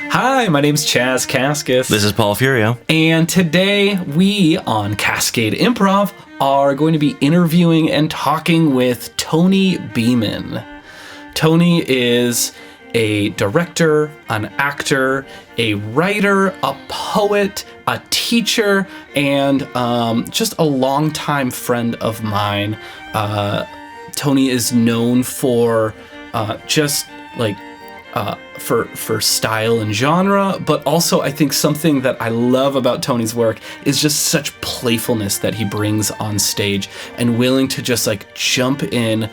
Hi, my name's Chaz Caskus. This is Paul Furio. And today we on Cascade Improv are going to be interviewing and talking with Tony Beeman. Tony is a director, an actor, a writer, a poet, a teacher, and just a longtime friend of mine. Tony is known for for style and genre, but also I think something that I love about Tony's work is just such playfulness that he brings on stage and willing to just like jump in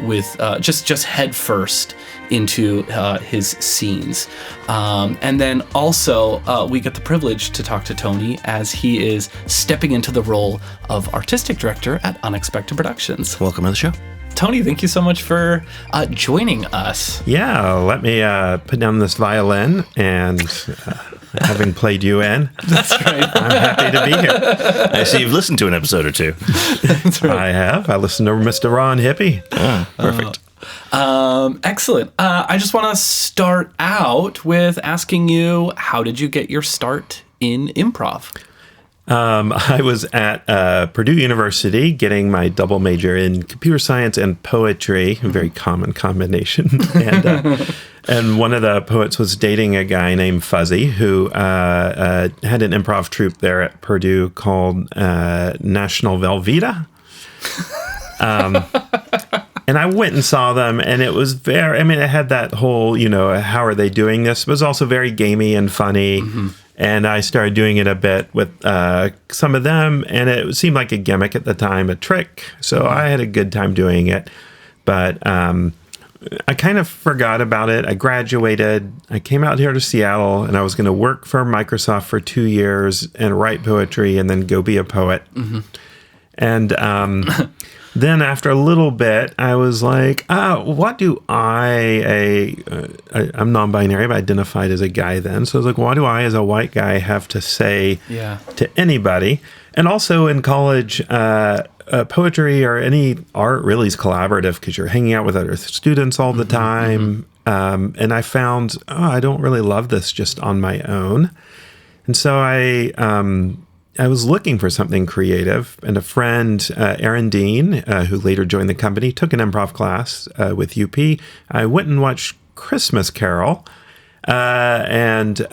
with just head first into his scenes. And then also we get the privilege to talk to Tony as he is stepping into the role of artistic director at Unexpected Productions. Welcome to the show. Tony, thank you so much for joining us. Yeah, let me put down this violin, and having played you in, That's right. I'm happy to be here. I see you've listened to an episode or two. That's right. I have. I listened to Mr. Ron Hippie. Perfect. Excellent. I just want to start out with asking you, how did you get your start in improv? I was at Purdue University getting my double major in computer science and poetry, a very common combination. And one of the poets was dating a guy named Fuzzy who had an improv troupe there at Purdue called National Velveeta. And I went and saw them, and it was it had that whole, how are they doing this? It was also very gamey and funny. Mm-hmm. And I started doing it a bit with some of them, and it seemed like a gimmick at the time, a trick. So I had a good time doing it. But I kind of forgot about it. I graduated. I came out here to Seattle, and I was going to work for Microsoft for 2 years and write poetry and then go be a poet. Mm-hmm. And then after a little bit, I was like, what do I'm non-binary, but identified as a guy then. So I was like, what do I as a white guy have to say to anybody? And also in college, poetry or any art really is collaborative because you're hanging out with other students all the time. Mm-hmm. And I found, I don't really love this just on my own. And so I was looking for something creative, and a friend, Aaron Dean, who later joined the company, took an improv class with UP. I went and watched Christmas Carol, and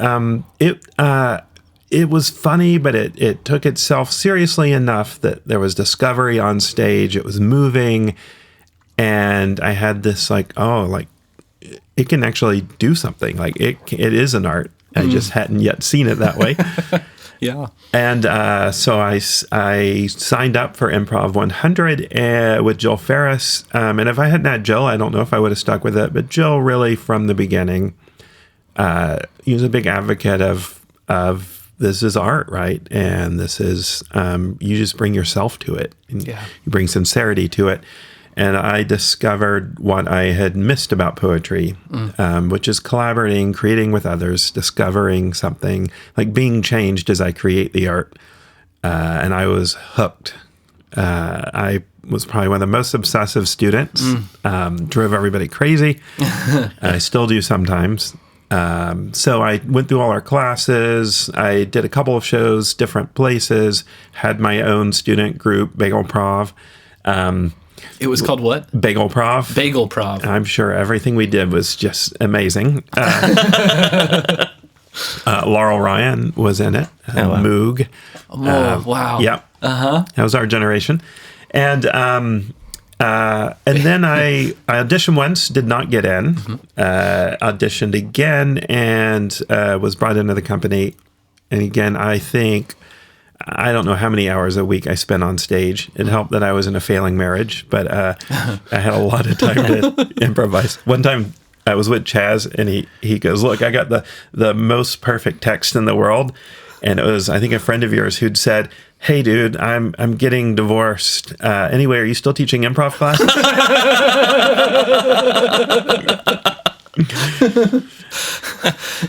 it was funny, but it took itself seriously enough that there was discovery on stage. It was moving, and I had this it can actually do something. Like it is an art. I just hadn't yet seen it that way. Yeah. And so I signed up for Improv 100 with Jill Ferris. And if I hadn't had Jill, I don't know if I would have stuck with it. But Jill really, from the beginning, he was a big advocate of this is art, right? And this is, you just bring yourself to it. And you bring sincerity to it. And I discovered what I had missed about poetry, which is collaborating, creating with others, discovering something, like being changed as I create the art. And I was hooked. I was probably one of the most obsessive students, drove everybody crazy. I still do sometimes. So I went through all our classes. I did a couple of shows, different places, had my own student group, Bagel Prov. It was called what? Bagel Prov. Bagel Prov. I'm sure everything we did was just amazing. Laurel Ryan was in it. Moog. Wow. Yep. That was our generation. And then I auditioned once, did not get in. Auditioned again and was brought into the company. And again, I don't know how many hours a week I spent on stage. It helped that I was in a failing marriage, but I had a lot of time to improvise. One time I was with Chaz, and he goes, look, I got the most perfect text in the world. And it was, I think, a friend of yours who'd said, hey, dude, I'm getting divorced. Anyway, are you still teaching improv classes?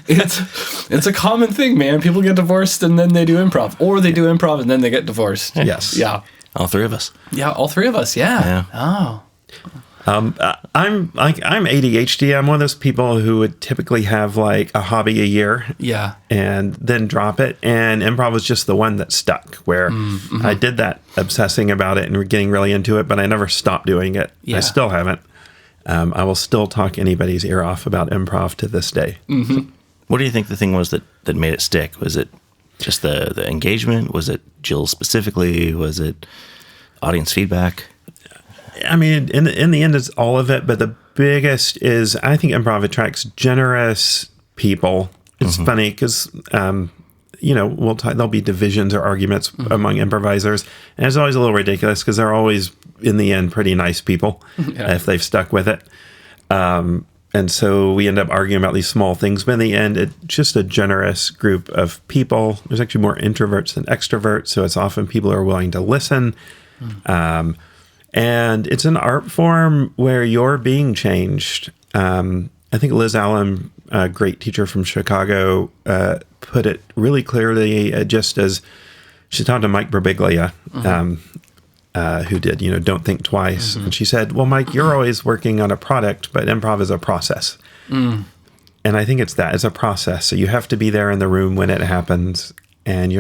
It's a common thing, man. People get divorced and then they do improv, or they do improv and then they get divorced. Yes. Yeah. All three of us. Yeah, all three of us. Yeah. Oh. I'm ADHD. I'm one of those people who would typically have like a hobby a year, and then drop it. And improv was just the one that stuck, where I did that obsessing about it and getting really into it, but I never stopped doing it. I still haven't. I will still talk anybody's ear off about improv to this day. What do you think the thing was that made it stick? Was it just the engagement? Was it Jill specifically? Was it audience feedback? I mean, in the end, it's all of it. But the biggest is, I think improv attracts generous people. It's funny because, there'll be divisions or arguments among improvisers. And it's always a little ridiculous because they're always, in the end, pretty nice people if they've stuck with it. And so we end up arguing about these small things. But in the end, it's just a generous group of people. There's actually more introverts than extroverts. So it's often people who are willing to listen. And it's an art form where you're being changed. I think Liz Allen, a great teacher from Chicago, put it really clearly, just as she talked to Mike Birbiglia, who did, Don't Think Twice. And she said, well, Mike, you're always working on a product, but improv is a process. And I think it's a process. So you have to be there in the room when it happens. And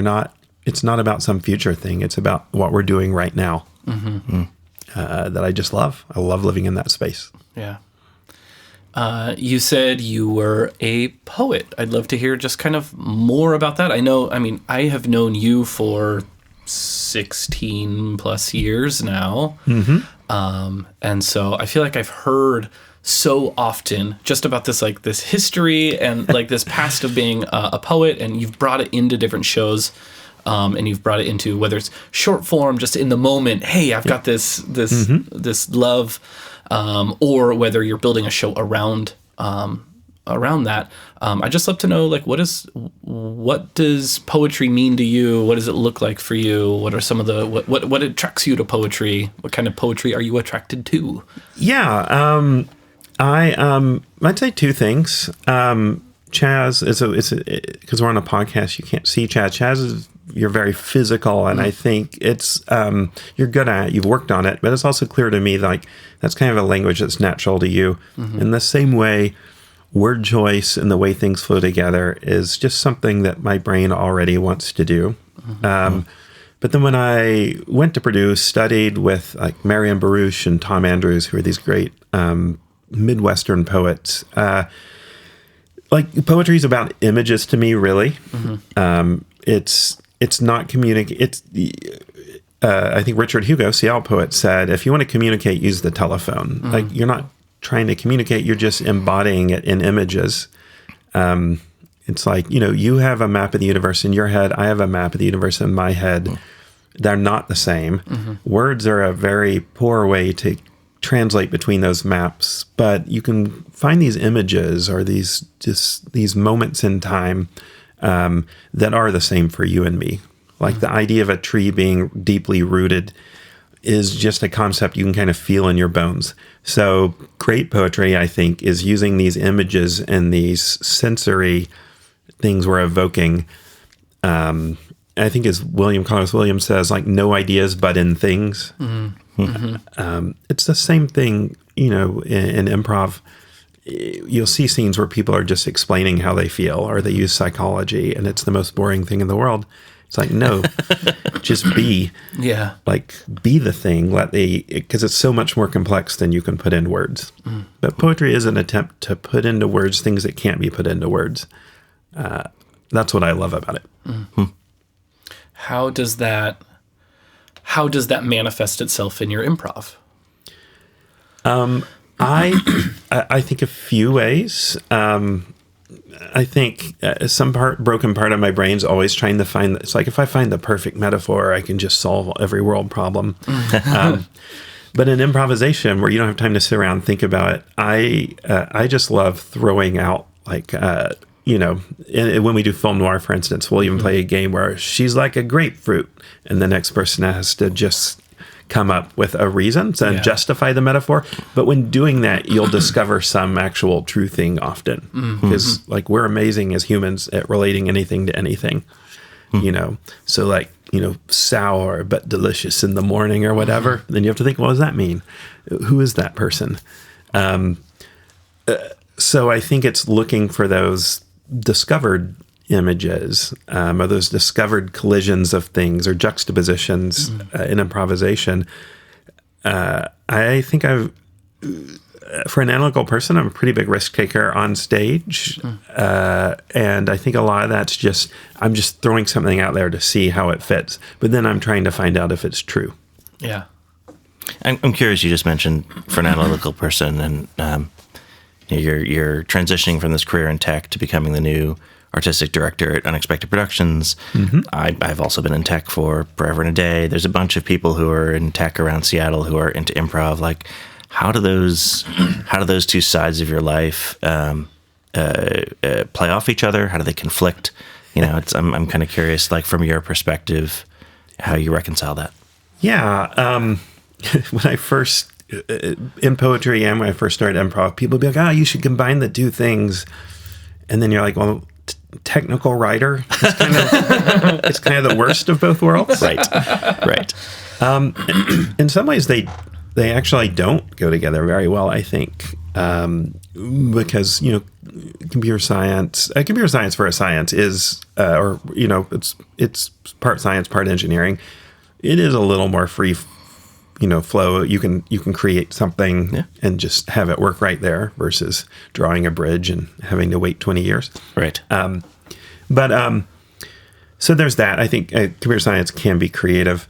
it's not about some future thing. It's about what we're doing right now. That I just love. I love living in that space. Yeah. You said you were a poet. I'd love to hear just kind of more about that. I have known you for 16 plus years now. And so I feel like I've heard so often just about this history and like this past of being a poet, and you've brought it into different shows. And you've brought it into, whether it's short form, just in the moment, hey, I've got this love, or whether you're building a show around that. I'd just love to know, what does poetry mean to you? What does it look like for you? What are some of the what attracts you to poetry? What kind of poetry are you attracted to? Yeah, I'd say two things. Chaz because we're on a podcast, you can't see Chaz. Chaz you're very physical, and I think it's you're good at it, you've worked on it, but it's also clear to me that's kind of a language that's natural to you. In the same way, word choice and the way things flow together is just something that my brain already wants to do. But then when I went to Purdue, studied with Marianne Baruch and Tom Andrews, who are these great Midwestern poets. Poetry is about images to me, really. It's not communicate. I think Richard Hugo, Seattle poet, said, if you want to communicate, use the telephone. You're not trying to communicate, you're just embodying it in images. It's you have a map of the universe in your head. I have a map of the universe in my head. They're not the same. Words are a very poor way to translate between those maps, but you can find these images or these moments in time that are the same for you and me. The idea of a tree being deeply rooted is just a concept you can kind of feel in your bones. So great poetry, I think, is using these images and these sensory things we're evoking. I think as Carlos Williams says, no ideas but in things. It's the same thing, in improv. You'll see scenes where people are just explaining how they feel, or they use psychology, and it's the most boring thing in the world. It's no, just be. Yeah. Be the thing. Because it's so much more complex than you can put in words. But poetry is an attempt to put into words things that can't be put into words. That's what I love about it. How does that manifest itself in your improv? I think a few ways. I think some broken part of my brain's always trying to find. It's if I find the perfect metaphor, I can just solve every world problem. But in improvisation, where you don't have time to sit around and think about it, I just love throwing out when we do film noir, for instance, we'll even play a game where she's like a grapefruit, and the next person has to just come up with a reason and justify the metaphor. But when doing that, you'll discover some actual true thing often, because we're amazing as humans at relating anything to anything. So sour but delicious in the morning or whatever. Then you have to think, what does that mean? Who is that person? So I think it's looking for those discovered images, or those discovered collisions of things or juxtapositions in improvisation. I think for an analytical person, I'm a pretty big risk taker on stage. And I think a lot of that's I'm just throwing something out there to see how it fits. But then I'm trying to find out if it's true. Yeah. I'm curious, you just mentioned for an analytical person, and you're transitioning from this career in tech to becoming the new artistic director at Unexpected Productions. I've also been in tech for forever and a day. There's a bunch of people who are in tech around Seattle who are into improv. Like, how do those two sides of your life play off each other? How do they conflict? I'm kind of curious, like, from your perspective, how you reconcile that. Yeah. When I first, in poetry and when I first started improv, people would be like, you should combine the two things. And then you're like, well, technical writer, it's kind of the worst of both worlds. Right. In some ways, they actually don't go together very well, I think, because, computer science for a science is, it's part science, part engineering. It is a little more free flow. You can create something and just have it work right there versus drawing a bridge and having to wait 20 years. Right. So there's that. I think computer science can be creative.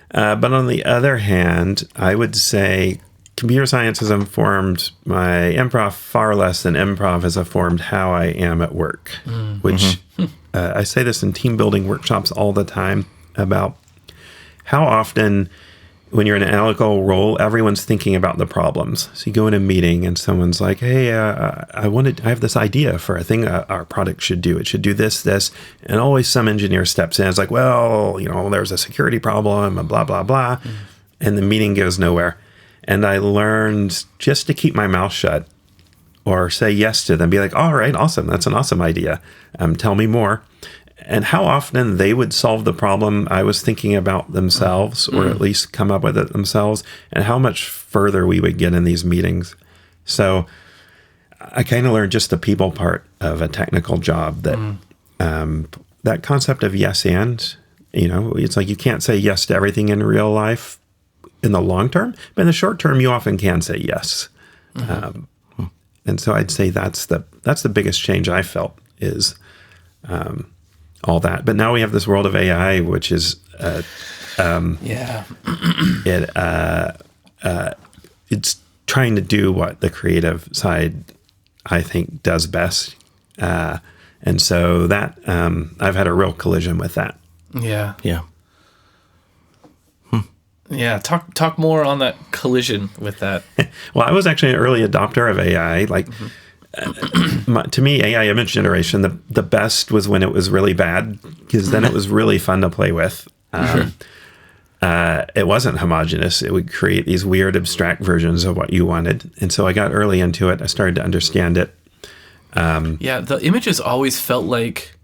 But on the other hand, I would say computer science has informed my improv far less than improv has informed how I am at work, which I say this in team building workshops all the time about how often when you're in an analytical role, everyone's thinking about the problems. So you go in a meeting and someone's like, hey, I have this idea for a thing our product should do. It should do this. And always some engineer steps in. It's like, well, there's a security problem and blah, blah, blah. And the meeting goes nowhere. And I learned just to keep my mouth shut or say yes to them, be like, all right, awesome. That's an awesome idea. Tell me more. And how often they would solve the problem I was thinking about themselves, or at least come up with it themselves, and how much further we would get in these meetings. So I kind of learned just the people part of a technical job, that that concept of yes and, it's like you can't say yes to everything in real life in the long term, but in the short term, you often can say yes. And so I'd say that's the biggest change I felt is all that. But now we have this world of AI, which is it's trying to do what the creative side, I think, does best. And so that I've had a real collision with that. Yeah. Yeah. Yeah, talk more on that collision with that. Well, I was actually an early adopter of AI. Like, to me, AI image generation, the best was when it was really bad, because then it was really fun to play with. It wasn't homogenous. It would create these weird abstract versions of what you wanted. And so I got early into it. I started to understand it. The images always felt like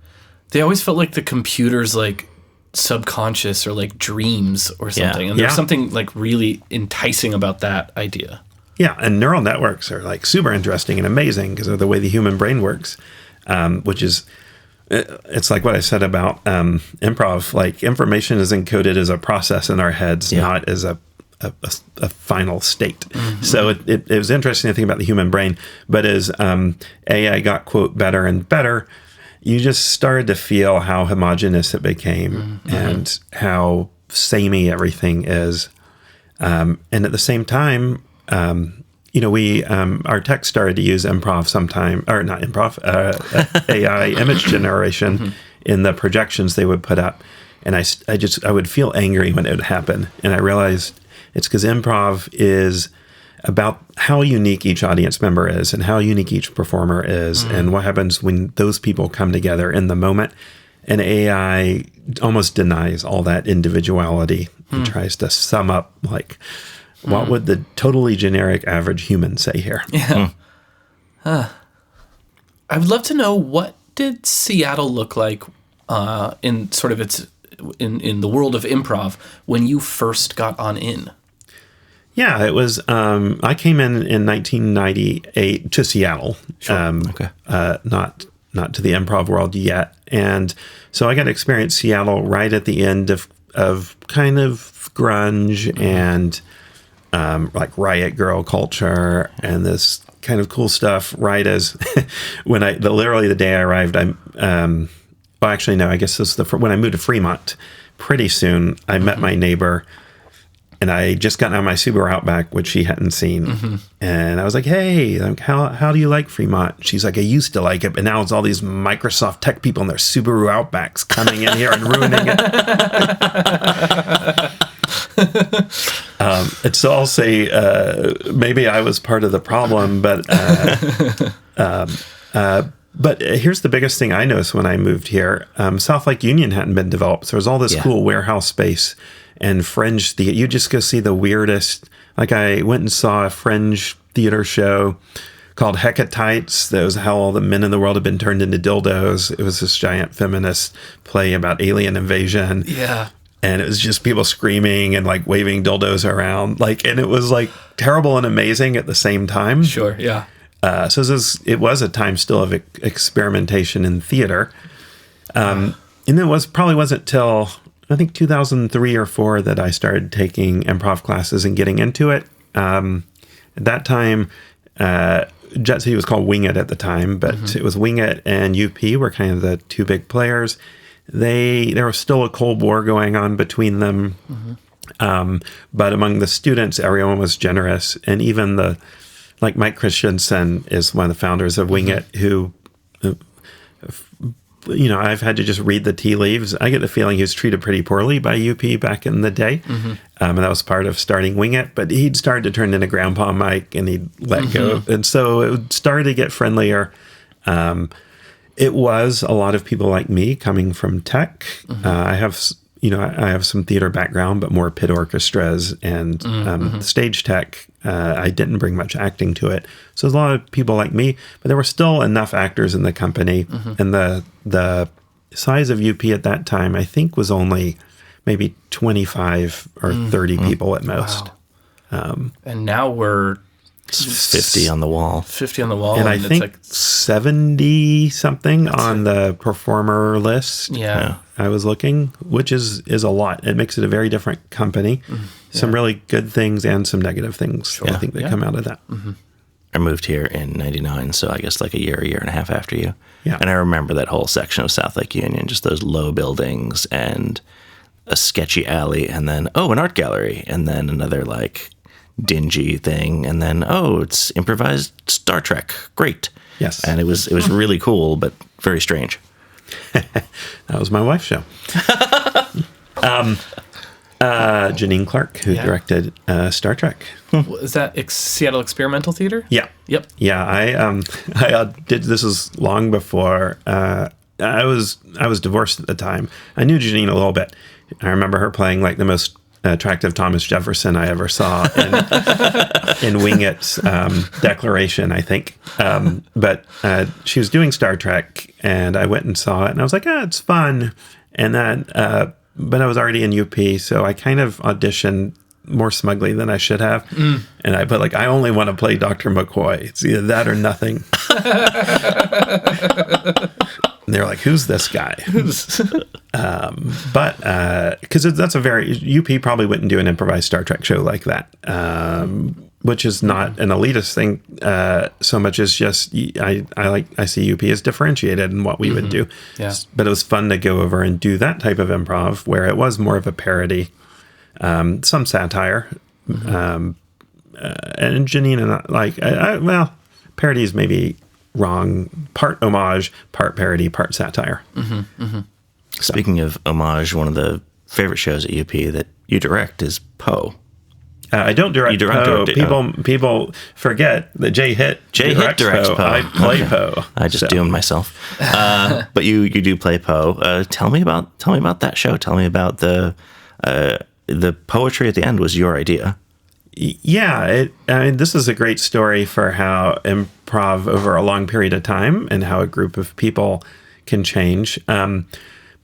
the computer's like subconscious or like dreams or something. And there's something like really enticing about that idea. Yeah, and neural networks are like super interesting and amazing because of the way the human brain works, which is, it's like what I said about improv. Like, information is encoded as a process in our heads, not as a final state. So it was interesting to think about the human brain. But as AI got, quote, better and better, you just started to feel how homogenous it became and how samey everything is. And at the same time, our tech started to use improv sometime, or not improv, AI image generation in the projections they would put up. And I would feel angry when it would happen. And I realized it's because improv is about how unique each audience member is and how unique each performer is and what happens when those people come together in the moment. And AI almost denies all that individuality and tries to sum up, like, what would the totally generic average human say here? Yeah. I would love to know, what did Seattle look like in sort of its in the world of improv when you first got on in? Yeah, it was. I came in 1998 to Seattle. Sure. Okay. Not to the improv world yet, and so I got to experience Seattle right at the end of kind of grunge and like riot girl culture and this kind of cool stuff. Right as literally the day I arrived, well, actually no, I guess this is when I moved to Fremont. Pretty soon, I met my neighbor. And I just got out of my Subaru Outback, which she hadn't seen. And I was like, hey, how do you like Fremont? She's like, I used to like it, but now it's all these Microsoft tech people in their Subaru Outbacks coming in here and ruining it. And so I'll say maybe I was part of the problem, but here's the biggest thing I noticed when I moved here. South Lake Union hadn't been developed. So there was all this cool warehouse space and fringe theater. You just go see the weirdest. Like I went and saw a fringe theater show called Hecatites. That was how all the men in the world had been turned into dildos. It was this giant feminist play about alien invasion. Yeah. And it was just people screaming and like waving dildos around. And it was like terrible and amazing at the same time. Sure. Yeah. So it was a time still of experimentation in theater. And it probably wasn't till I think 2003 or 4 that I started taking improv classes and getting into it. At that time, Jet City was called Wing It at the time, but it was Wing It and UP were kind of the two big players. There was still a Cold War going on between them. But among the students, everyone was generous. And even like Mike Christensen is one of the founders of Wing It, who, I've had to just read the tea leaves. I get the feeling he was treated pretty poorly by UP back in the day. And that was part of starting Wing It. But he'd started to turn into Grandpa Mike and he'd let go. And so it started to get friendlier. It was a lot of people like me coming from tech. I have some theater background, but more pit orchestras and stage tech. I didn't bring much acting to it. So there's a lot of people like me, but there were still enough actors in the company. And the size of UP at that time, I think, was only maybe 25 or 30 people at most. Wow. And now we're 50 on the wall. 50 on the wall. And I think like 70 something on the performer list. Yeah. I was looking, which is a lot. It makes it a very different company. Some really good things and some negative things, I think, that come out of that. I moved here in 99, so I guess like a year and a half after you. Yeah. And I remember that whole section of South Lake Union, just those low buildings and a sketchy alley, and then, an art gallery, and then another like dingy thing, and then it's improvised Star Trek. Great. Yes. And it was really cool, but very strange. That was my wife's show. Janine Clark, who directed Star Trek. Is that Seattle Experimental Theater? Yeah. Yep. Yeah, I did. This was long before I was divorced at the time. I knew Janine a little bit. I remember her playing like the most attractive Thomas Jefferson I ever saw in Wing It's Declaration, I think. But she was doing Star Trek, and I went and saw it, and I was like, it's fun. And then, but I was already in UP, so I kind of auditioned more smugly than I should have. And I put I only want to play Dr. McCoy. It's either that or nothing. And they're like, who's this guy? But because that's UP probably wouldn't do an improvised Star Trek show like that, which is not an elitist thing so much as just I see UP as differentiated in what we would do. Yeah. But it was fun to go over and do that type of improv where it was more of a parody, some satire, and Janine and parody is maybe wrong. Part homage, part parody, part satire. Speaking of homage, one of the favorite shows at UP that you direct is Poe. I don't direct Poe. People forget that Jay Hitt directs Poe. I play Poe. I just doomed myself. But you do play Poe. Tell me about that show. Tell me about the poetry at the end was your idea. Yeah, this is a great story for how improv over a long period of time and how a group of people can change.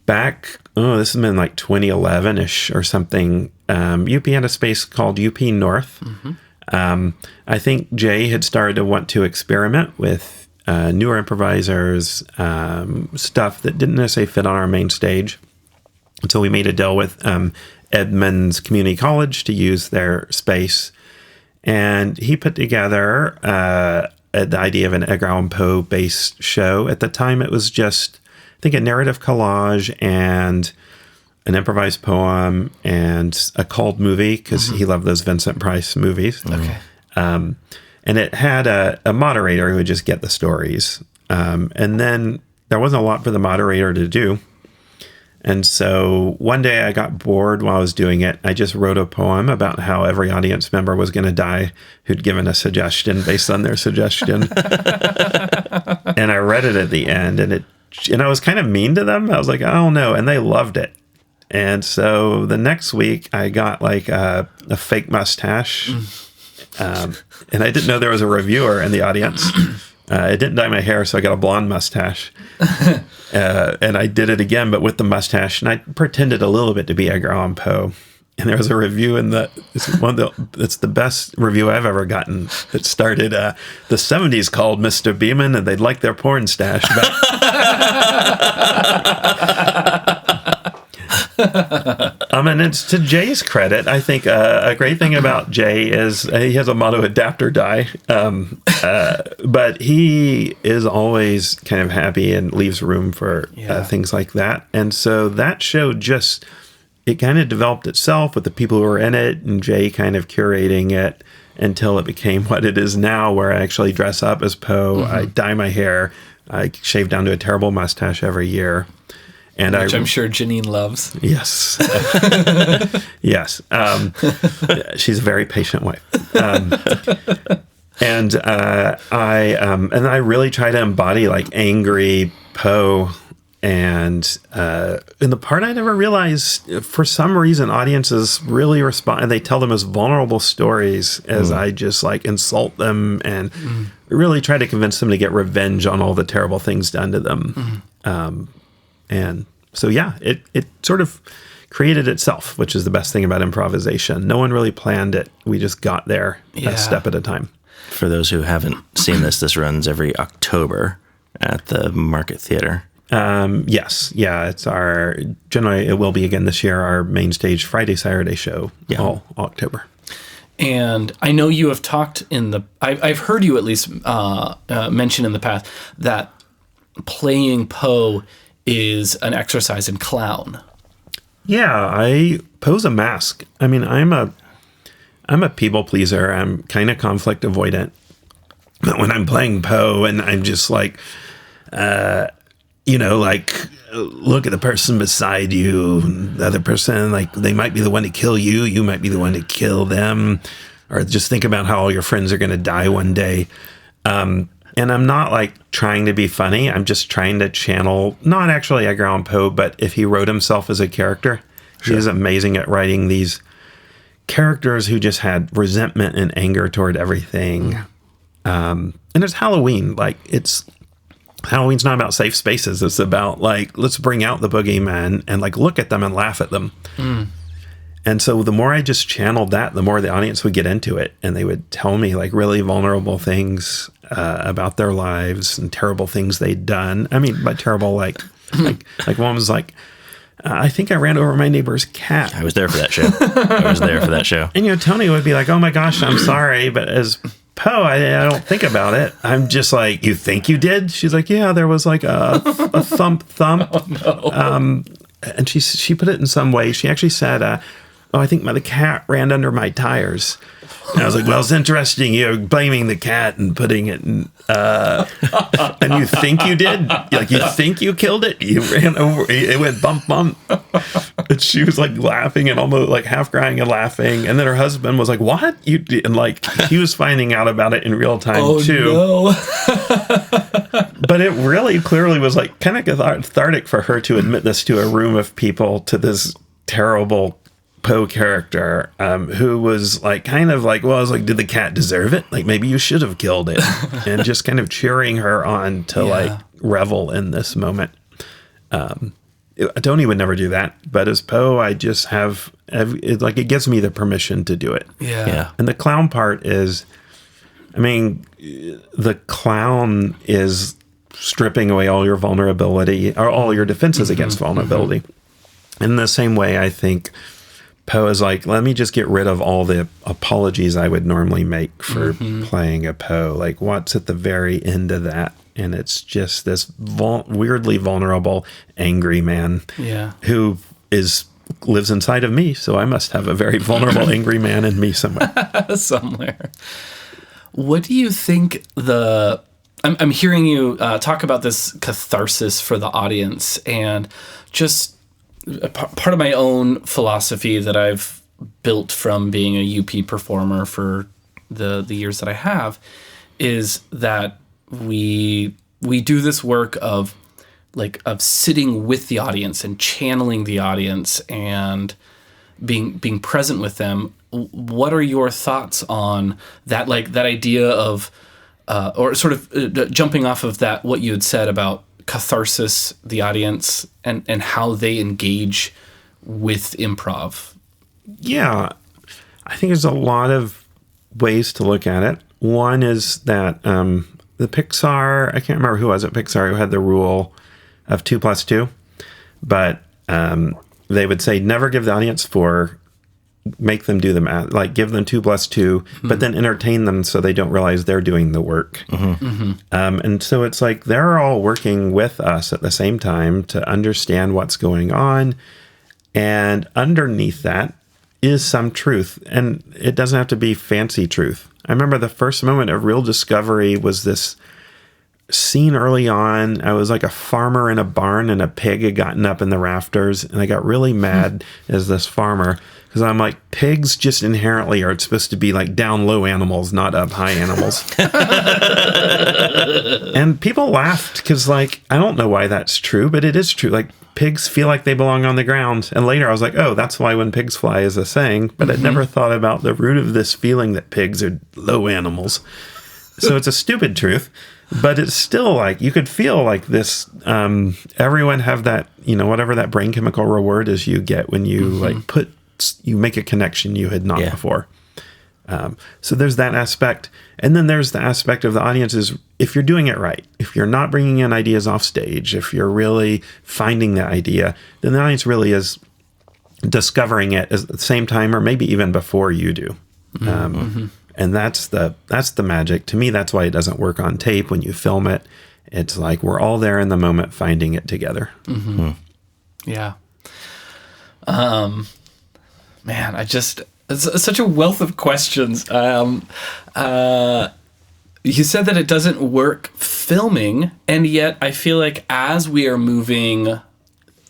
back, this has been like 2011-ish or something. UP had a space called UP North. I think Jay had started to want to experiment with newer improvisers, stuff that didn't necessarily fit on our main stage. And so we made a deal with Edmonds Community College to use their space. And he put together the idea of an Edgar Allan Poe based show. At the time, it was just, I think, a narrative collage and an improvised poem and a cold movie, because he loved those Vincent Price movies. Okay. And it had a moderator who would just get the stories. And then there wasn't a lot for the moderator to do. And so one day I got bored while I was doing it. I just wrote a poem about how every audience member was going to die who'd given a suggestion based on their suggestion. And I read it at the end, and I was kind of mean to them. I was like, I don't know. And they loved it. And so the next week I got like a fake mustache. And I didn't know there was a reviewer in the audience. I didn't dye my hair, so I got a blonde mustache. And I did it again, but with the mustache. And I pretended a little bit to be Edgar Allan Poe. And there was a review it's the best review I've ever gotten. It started, the 70s called Mr. Beeman, and they'd like their porn stash back. And it's to Jay's credit. I think a great thing about Jay is he has a motto, adapt or die. But he is always kind of happy and leaves room for things like that. And so that show it kind of developed itself with the people who were in it, and Jay kind of curating it until it became what it is now, where I actually dress up as Poe. I dye my hair. I shave down to a terrible mustache every year. Which I'm sure Janine loves. Yes. Yes. She's a very patient wife. And I really try to embody like angry Poe. And the part I never realized, for some reason, audiences really respond, and they tell them as vulnerable stories as I just like insult them and really try to convince them to get revenge on all the terrible things done to them. And so, yeah, it sort of created itself, which is the best thing about improvisation. No one really planned it. We just got there a step at a time. For those who haven't seen this runs every October at the Market Theater. Yes. Yeah, generally it will be again this year, our main stage Friday, Saturday show, all October. And I know you have talked I've heard you at least mention in the past that playing Poe is an exercise in clown. Yeah, I pose a mask. I mean, I'm a people pleaser. I'm kind of conflict avoidant. But when I'm playing Poe and I'm just like, like, look at the person beside you, the other person, like, they might be the one to kill you. You might be the one to kill them. Or just think about how all your friends are going to die one day. And I'm not like trying to be funny. I'm just trying to channel, not actually Edgar Allan Poe, but if he wrote himself as a character, he's amazing at writing these characters who just had resentment and anger toward everything. And it's Halloween. Like, Halloween's not about safe spaces. It's about like, let's bring out the boogeyman and like look at them and laugh at them. And so the more I just channeled that, the more the audience would get into it, and they would tell me like really vulnerable things about their lives and terrible things they'd done. I mean, by terrible, like one was like, I think I ran over my neighbor's cat. I was there for that show. And Tony would be like, oh my gosh, I'm sorry, but as Poe, I don't think about it. I'm just like, you think you did? She's like, yeah, there was like a thump. Oh, no. And she put it in some way. She actually said, I think the cat ran under my tires. And I was like, well, it's interesting. You're blaming the cat and putting it in, and you think you did? Like, you think you killed it? You ran over, it went bump, bump. And she was like laughing and almost like half crying and laughing. And then her husband was like, what? You did? And like, he was finding out about it in real time too. No. But it really clearly was like kind of cathartic for her to admit this to a room of people, to this terrible Poe character, who was like kind of like, well, I was like, did the cat deserve it? Like, maybe you should have killed it. And just kind of cheering her on to like revel in this moment. Tony would never do that, but as Poe, I just have it gives me the permission to do it. Yeah. And the clown part is, I mean, the clown is stripping away all your vulnerability or all your defenses against vulnerability. In the same way, I think Poe is like, let me just get rid of all the apologies I would normally make for playing a Poe. Like, what's at the very end of that? And it's just this weirdly vulnerable, angry man who lives inside of me. So I must have a very vulnerable, angry man in me somewhere. What do you think I'm hearing you talk about this catharsis for the audience, and just part of my own philosophy that I've built from being a UP performer for the years that I have is that we do this work of sitting with the audience and channeling the audience and being present with them. What are your thoughts on that? Like that idea of, or sort of jumping off of that, what you had said about catharsis, the audience, and how they engage with improv. Yeah, I think there's a lot of ways to look at it. One is that the Pixar, I can't remember who was at Pixar who had the rule of 2 + 2, but they would say never give the audience 4, make them do the math, like give them 2 + 2, but then entertain them so they don't realize they're doing the work. And so it's like they're all working with us at the same time to understand what's going on. And underneath that is some truth. And it doesn't have to be fancy truth. I remember the first moment of real discovery was this scene early on. I was like a farmer in a barn and a pig had gotten up in the rafters. And I got really mad as this farmer because I'm like, pigs just inherently are supposed to be like down low animals, not up high animals. And people laughed because like, I don't know why that's true, but it is true. Like pigs feel like they belong on the ground. And later I was like, oh, that's why when pigs fly is a saying. But I'd never thought about the root of this feeling that pigs are low animals. So it's a stupid truth. But it's still like, you could feel like this, everyone have that, whatever that brain chemical reward is you get when you you make a connection you had not before. So there's that aspect. And then there's the aspect of the audience is if you're doing it right, if you're not bringing in ideas off stage, if you're really finding the idea, then the audience really is discovering it at the same time or maybe even before you do. And that's the magic. To me, that's why it doesn't work on tape when you film it. It's like we're all there in the moment finding it together. Yeah. Man, it's such a wealth of questions. You said that it doesn't work filming, and yet I feel like as we are moving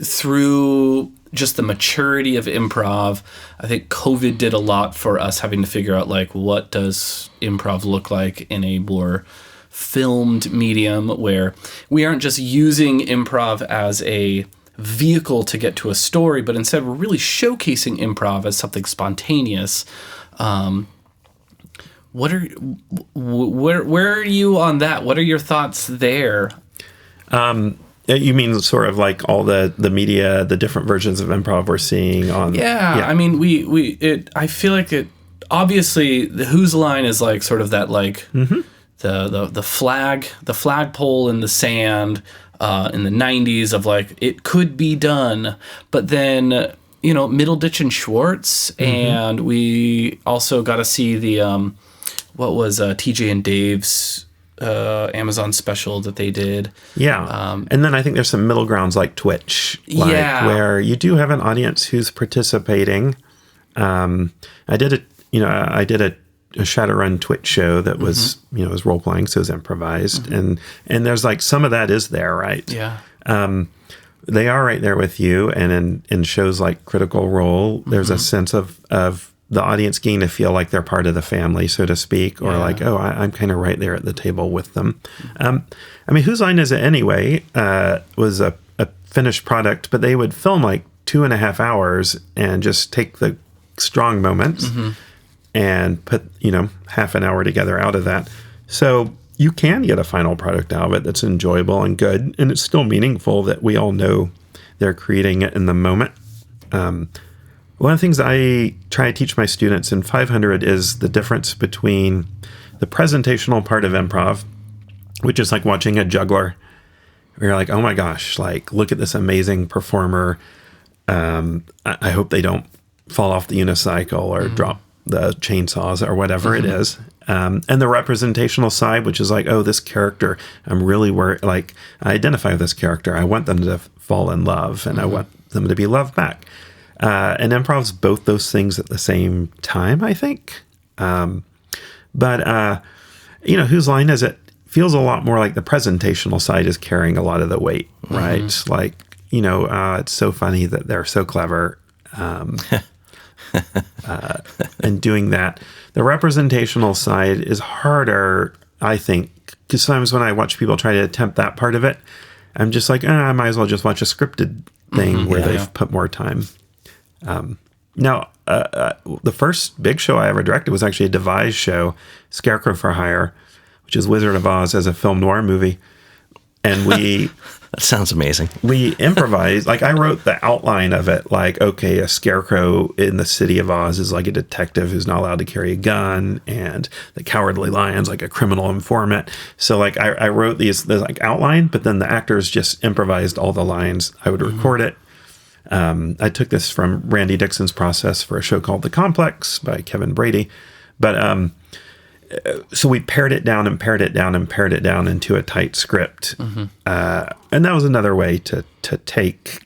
through just the maturity of improv, I think COVID did a lot for us having to figure out like what does improv look like in a more filmed medium where we aren't just using improv as a vehicle to get to a story, but instead we're really showcasing improv as something spontaneous. Where are you on that? What are your thoughts there? You mean sort of like all the media, the different versions of improv we're seeing on? Yeah. I mean, I feel like it, obviously the Who's Line is like sort of that, like the flagpole in the sand, in the 90s of like, it could be done, but then, Middleditch and Schwartz. And we also got to see the, what was TJ and Dave's, Amazon special that they did. Yeah. And then I think there's some middle grounds like Twitch, where you do have an audience who's participating. I did a Shadowrun Twitch show that was, was role playing, so it was improvised. And there's like some of that is there, right? Yeah. They are right there with you. And in shows like Critical Role, there's a sense of the audience getting to feel like they're part of the family, so to speak, or like, oh, I'm kind of right there at the table with them. I mean, Whose Line Is It Anyway was a finished product, but they would film like 2.5 hours and just take the strong moments and put, half an hour together out of that. So you can get a final product out of it that's enjoyable and good, and it's still meaningful that we all know they're creating it in the moment. One of the things I try to teach my students in 500 is the difference between the presentational part of improv, which is like watching a juggler, where you're like, oh my gosh, like, look at this amazing performer. I hope they don't fall off the unicycle or drop the chainsaws or whatever it is. And the representational side, which is like, oh, this character, I'm really worried, like, I identify with this character. I want them to fall in love, and I want them to be loved back. And improv's both those things at the same time, I think. But whose line is it? Feels a lot more like the presentational side is carrying a lot of the weight, right? Like, it's so funny that they're so clever in doing that. The representational side is harder, I think, because sometimes when I watch people try to attempt that part of it, I'm just like, I might as well just watch a scripted thing where they've put more time. Now, the first big show I ever directed was actually a devised show, Scarecrow for Hire, which is Wizard of Oz as a film noir movie. And we... That sounds amazing. We improvised. Like, I wrote the outline of it. Like, okay, a scarecrow in the city of Oz is like a detective who's not allowed to carry a gun, and the Cowardly Lion's like a criminal informant. So, like, I wrote this like outline, but then the actors just improvised all the lines. I would record it. I took this from Randy Dixon's process for a show called The Complex by Kevin Brady. But so we pared it down and pared it down and pared it down into a tight script. And that was another way to take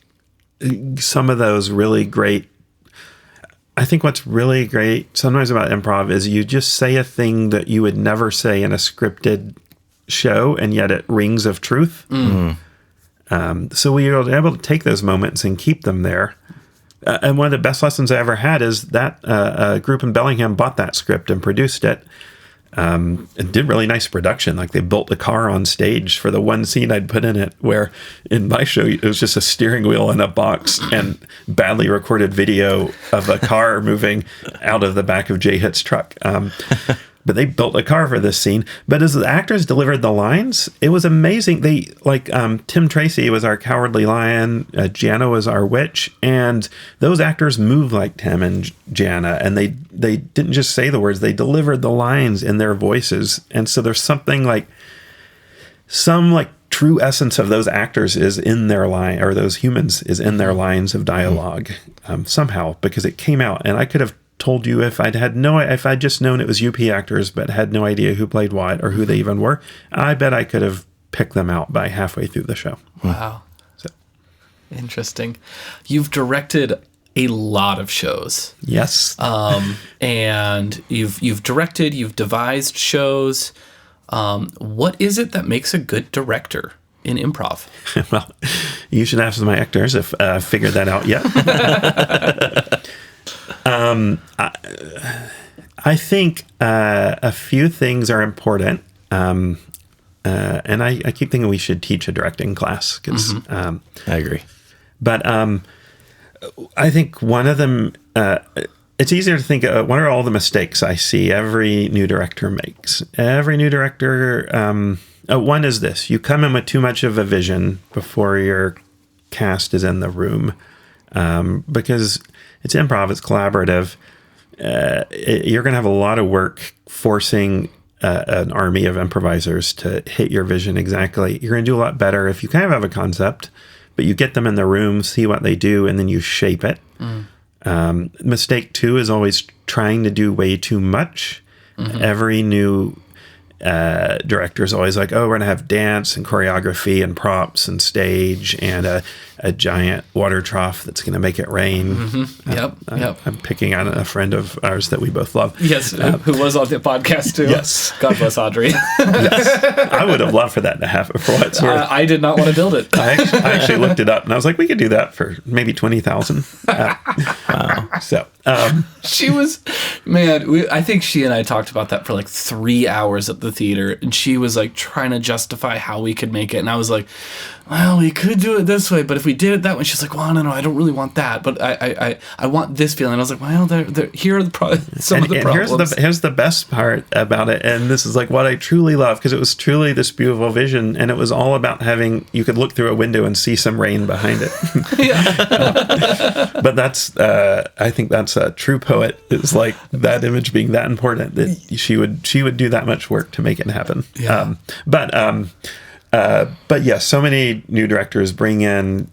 some of those really great... I think what's really great sometimes about improv is you just say a thing that you would never say in a scripted show, and yet it rings of truth. So we were able to take those moments and keep them there. And one of the best lessons I ever had is that a group in Bellingham bought that script and produced it. And did really nice production. Like, they built a car on stage for the one scene I'd put in it, where in my show it was just a steering wheel in a box and badly recorded video of a car moving out of the back of Jay Hitt's truck. But they built a car for this scene. But as the actors delivered the lines, it was amazing. They, like, Tim Tracy was our Cowardly Lion, Gianna was our witch, and those actors moved like Tim and Gianna, and they didn't just say the words, they delivered the lines in their voices. And so there's something like, some like true essence of those actors is in their line, or those humans is in their lines of dialogue somehow, because it came out. And I could have told you if I'd just known it was UP actors but had no idea who played what or who they even were, I bet I could have picked them out by halfway through the show. Wow. So. Interesting. You've directed a lot of shows. Yes. And you've directed, you've devised shows. What is it that makes a good director in improv? Well, you should ask my actors if I've figured that out yet. I think a few things are important, and I keep thinking we should teach a directing class, because I agree. But I think one of them, it's easier to think, what are all the mistakes I see every new director makes? Every new director, one is this: you come in with too much of a vision before your cast is in the room, because it's improv, it's collaborative. You're going to have a lot of work forcing an army of improvisers to hit your vision exactly. You're going to do a lot better if you kind of have a concept, but you get them in the room, see what they do, and then you shape it. Mistake 2 is always trying to do way too much. Every new director is always like, oh, we're going to have dance and choreography and props and stage and a giant water trough that's going to make it rain. Yep. I'm picking on a friend of ours that we both love. Yes, who was on the podcast too. Yes. God bless Audrey. Yes. I would have loved for that to happen, for what it's worth. I did not want to build it. I actually looked it up, and I was like, we could do that for maybe $20,000. Wow. So she was, man, I think she and I talked about that for like 3 hours at the theater, and she was like trying to justify how we could make it, and I was like, well, we could do it this way, but if we we did it that way, she's like, well, no, I don't really want that, but I want this feeling. And I was like, well, here are some of the problems. Here's the best part about it, and this is like what I truly love, because it was truly this beautiful vision, and it was all about you could look through a window and see some rain behind it. But that's, I think that's a true poet, is like that image being that important that she would do that much work to make it happen. Yeah. But yes, so many new directors bring in,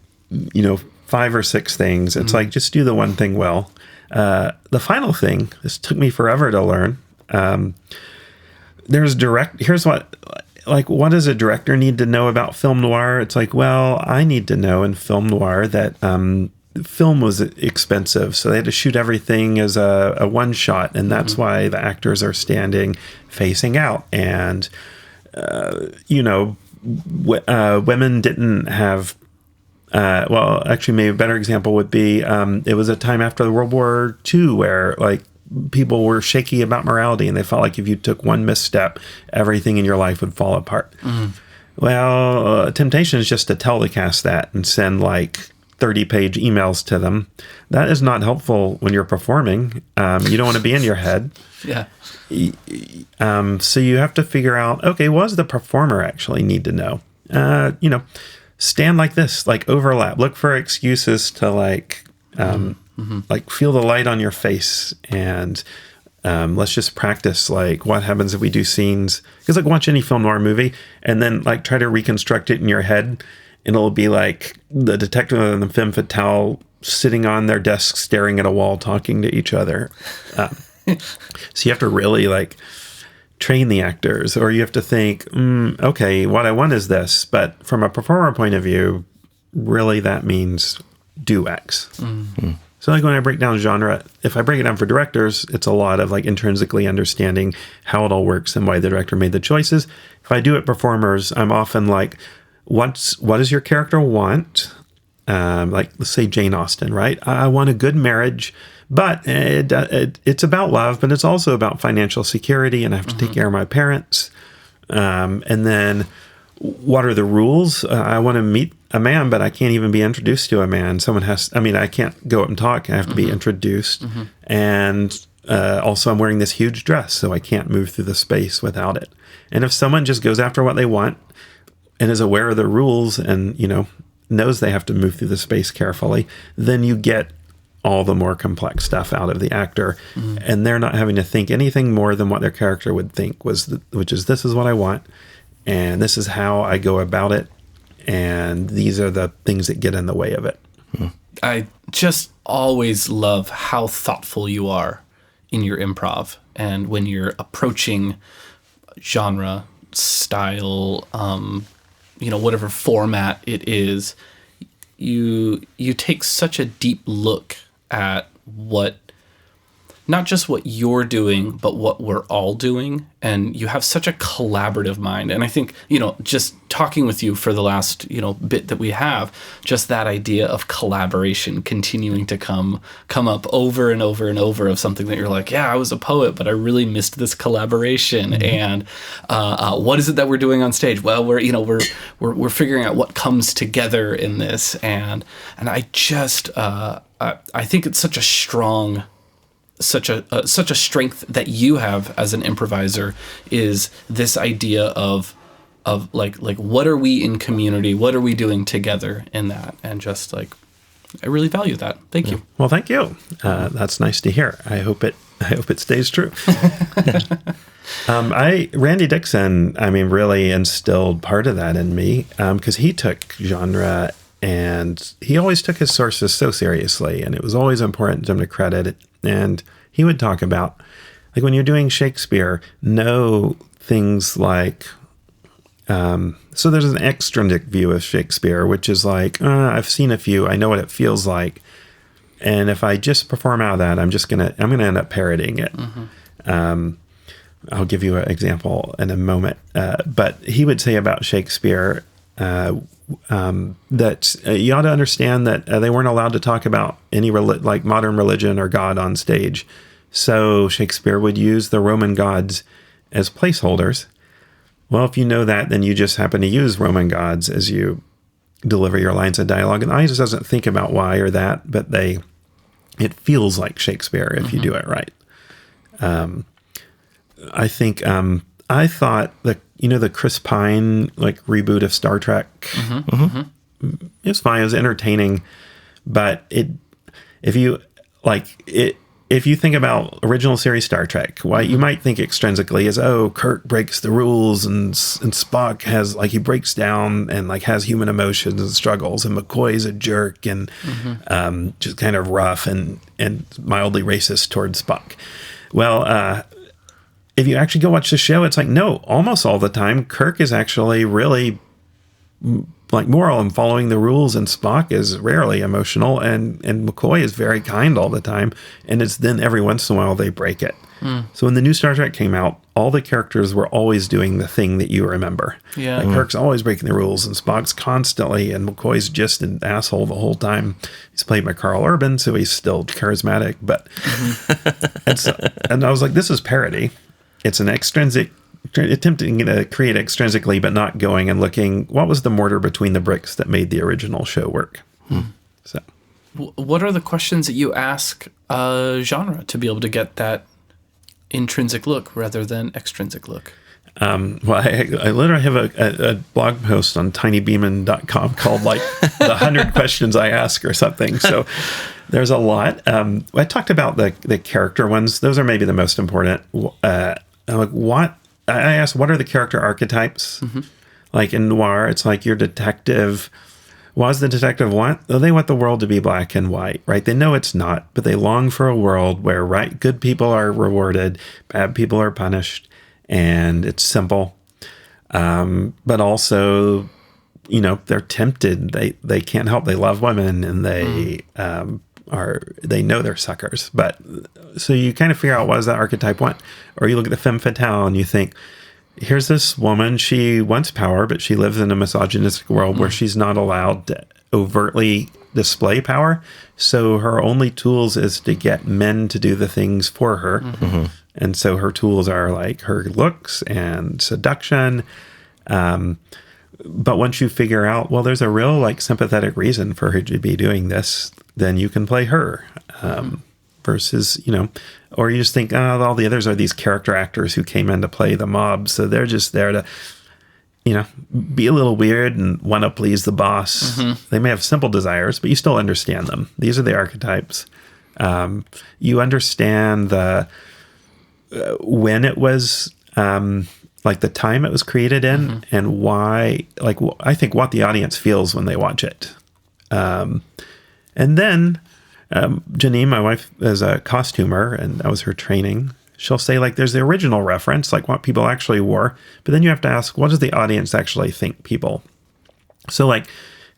5 or 6 things. It's like, just do the one thing well. The final thing, this took me forever to learn. Here's what does a director need to know about film noir? It's like, well, I need to know in film noir that film was expensive, so they had to shoot everything as a one shot, and that's why the actors are standing facing out, and women didn't have. Well, actually, maybe a better example would be it was a time after World War II where like people were shaky about morality, and they felt like if you took one misstep, everything in your life would fall apart. Well, temptation is just to telecast that and send like 30-page emails to them. That is not helpful when you're performing. You don't want to be in your head. Yeah. So you have to figure out, okay, what does the performer actually need to know? Stand like this, like overlap. Look for excuses to like feel the light on your face, and let's just practice like what happens if we do scenes. Because like watch any film noir movie and then like try to reconstruct it in your head, and it'll be like the detective and the femme fatale sitting on their desk staring at a wall talking to each other. So you have to really like train the actors, or you have to think, okay, what I want is this, but from a performer point of view, really that means do X. So like when I break down genre, if I break it down for directors, it's a lot of like intrinsically understanding how it all works and why the director made the choices. If I do it performers, I'm often like, what does your character want? Like let's say Jane Austen, right? I want a good marriage, but it's about love, but it's also about financial security, and I have to take care of my parents. And then what are the rules? I want to meet a man, but I can't even be introduced to a man. I can't go up and talk. I have to be introduced. And also I'm wearing this huge dress, so I can't move through the space without it. And if someone just goes after what they want and is aware of the rules and, knows they have to move through the space carefully, then you get all the more complex stuff out of the actor, and they're not having to think anything more than what their character would think, which is this is what I want, and this is how I go about it, and these are the things that get in the way of it. I just always love how thoughtful you are in your improv, and when you're approaching genre, style, whatever format it is, you take such a deep look at not just what you're doing, but what we're all doing. And you have such a collaborative mind. And I think, just talking with you for the last, bit that we have, just that idea of collaboration continuing to come up over and over and over, of something that you're like, yeah, I was a poet, but I really missed this collaboration. And what is it that we're doing on stage? Well, we're figuring out what comes together in this. And I just, I think it's such a strong, such a strength that you have as an improviser, is this idea of like what are we in community, what are we doing together in that, and just like I really value that. Thank you. Well, thank you. That's nice to hear. I hope it stays true. Randy Dixon, really instilled part of that in me, because he took genre and he always took his sources so seriously, and it was always important to him to credit it. And he would talk about, like, when you're doing Shakespeare, know things like, so there's an extrinsic view of Shakespeare, which is like, I've seen a few, I know what it feels like. And if I just perform out of that, I'm going to end up parodying it. I'll give you an example in a moment. But he would say about Shakespeare, that you ought to understand that they weren't allowed to talk about any like modern religion or God on stage. So Shakespeare would use the Roman gods as placeholders. Well, if you know that, then you just happen to use Roman gods as you deliver your lines of dialogue. And the audience doesn't think about why or that, but it feels like Shakespeare if you do it right. I think I thought the Chris Pine like reboot of Star Trek. It was fine. It was entertaining, but if you think about original series Star Trek, you might think extrinsically as, oh, Kirk breaks the rules and Spock has like, he breaks down and like has human emotions and struggles, and McCoy's a jerk and just kind of rough and mildly racist towards Spock. Well, if you actually go watch the show, it's like, no, almost all the time, Kirk is actually really like moral and following the rules, and Spock is rarely emotional, and McCoy is very kind all the time, and it's then every once in a while they break it. So when the new Star Trek came out, all the characters were always doing the thing that you remember. Yeah. Like Kirk's always breaking the rules, and Spock's constantly, and McCoy's just an asshole the whole time. He's played by Carl Urban, so he's still charismatic, but and I was like, this is parody. It's an extrinsic, attempting to create extrinsically, but not going and looking, what was the mortar between the bricks that made the original show work? So, what are the questions that you ask genre to be able to get that intrinsic look rather than extrinsic look? Well, I literally have a blog post on tinybeeman.com called like the 100 questions I ask or something. So there's a lot. I talked about the character ones. Those are maybe the most important. I asked, what are the character archetypes? Like in noir, it's like your detective. What does the detective want? Well, they want the world to be black and white, right? They know it's not, but they long for a world where good people are rewarded, bad people are punished, and it's simple. But also, they're tempted. They can't help. They love women, and they they know they're suckers. But so you kind of figure out, what does that archetype want? Or you look at the femme fatale and you think, here's this woman, she wants power, but she lives in a misogynistic world where she's not allowed to overtly display power. So her only tools is to get men to do the things for her. And so her tools are like her looks and seduction. But once you figure out, well, there's a real like sympathetic reason for her to be doing this, then you can play her. Versus, or you just think, oh, all the others are these character actors who came in to play the mob. So they're just there to, be a little weird and want to please the boss. They may have simple desires, but you still understand them. These are the archetypes. You understand when it was, like the time it was created in and why, like, I think what the audience feels when they watch it. And then, Janine, my wife, is a costumer, and that was her training. She'll say, like, there's the original reference, like what people actually wore, but then you have to ask, what does the audience actually think people? So, like,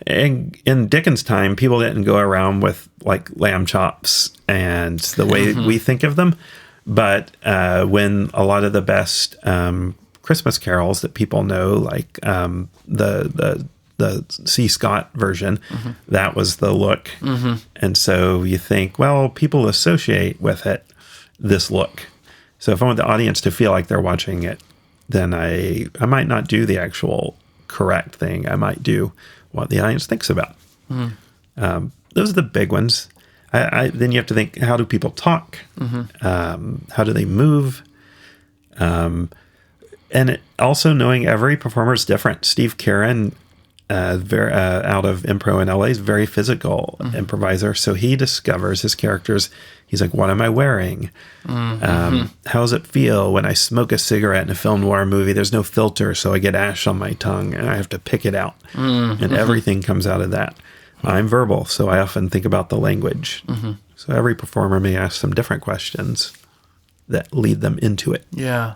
in Dickens' time, people didn't go around with, like, lamb chops and the way we think of them, but when a lot of the best Christmas carols that people know, like the C. Scott version, that was the look. And so you think, well, people associate with it this look. So if I want the audience to feel like they're watching it, then I might not do the actual correct thing. I might do what the audience thinks about. Those are the big ones. Then you have to think, how do people talk? How do they move? And also knowing every performer is different. Steve Kieran, out of Improv in LA, is very physical improviser. So he discovers his characters. He's like, what am I wearing? How does it feel when I smoke a cigarette in a film noir movie? There's no filter, so I get ash on my tongue and I have to pick it out. And everything comes out of that. I'm verbal, so I often think about the language. So every performer may ask some different questions that lead them into it. Yeah.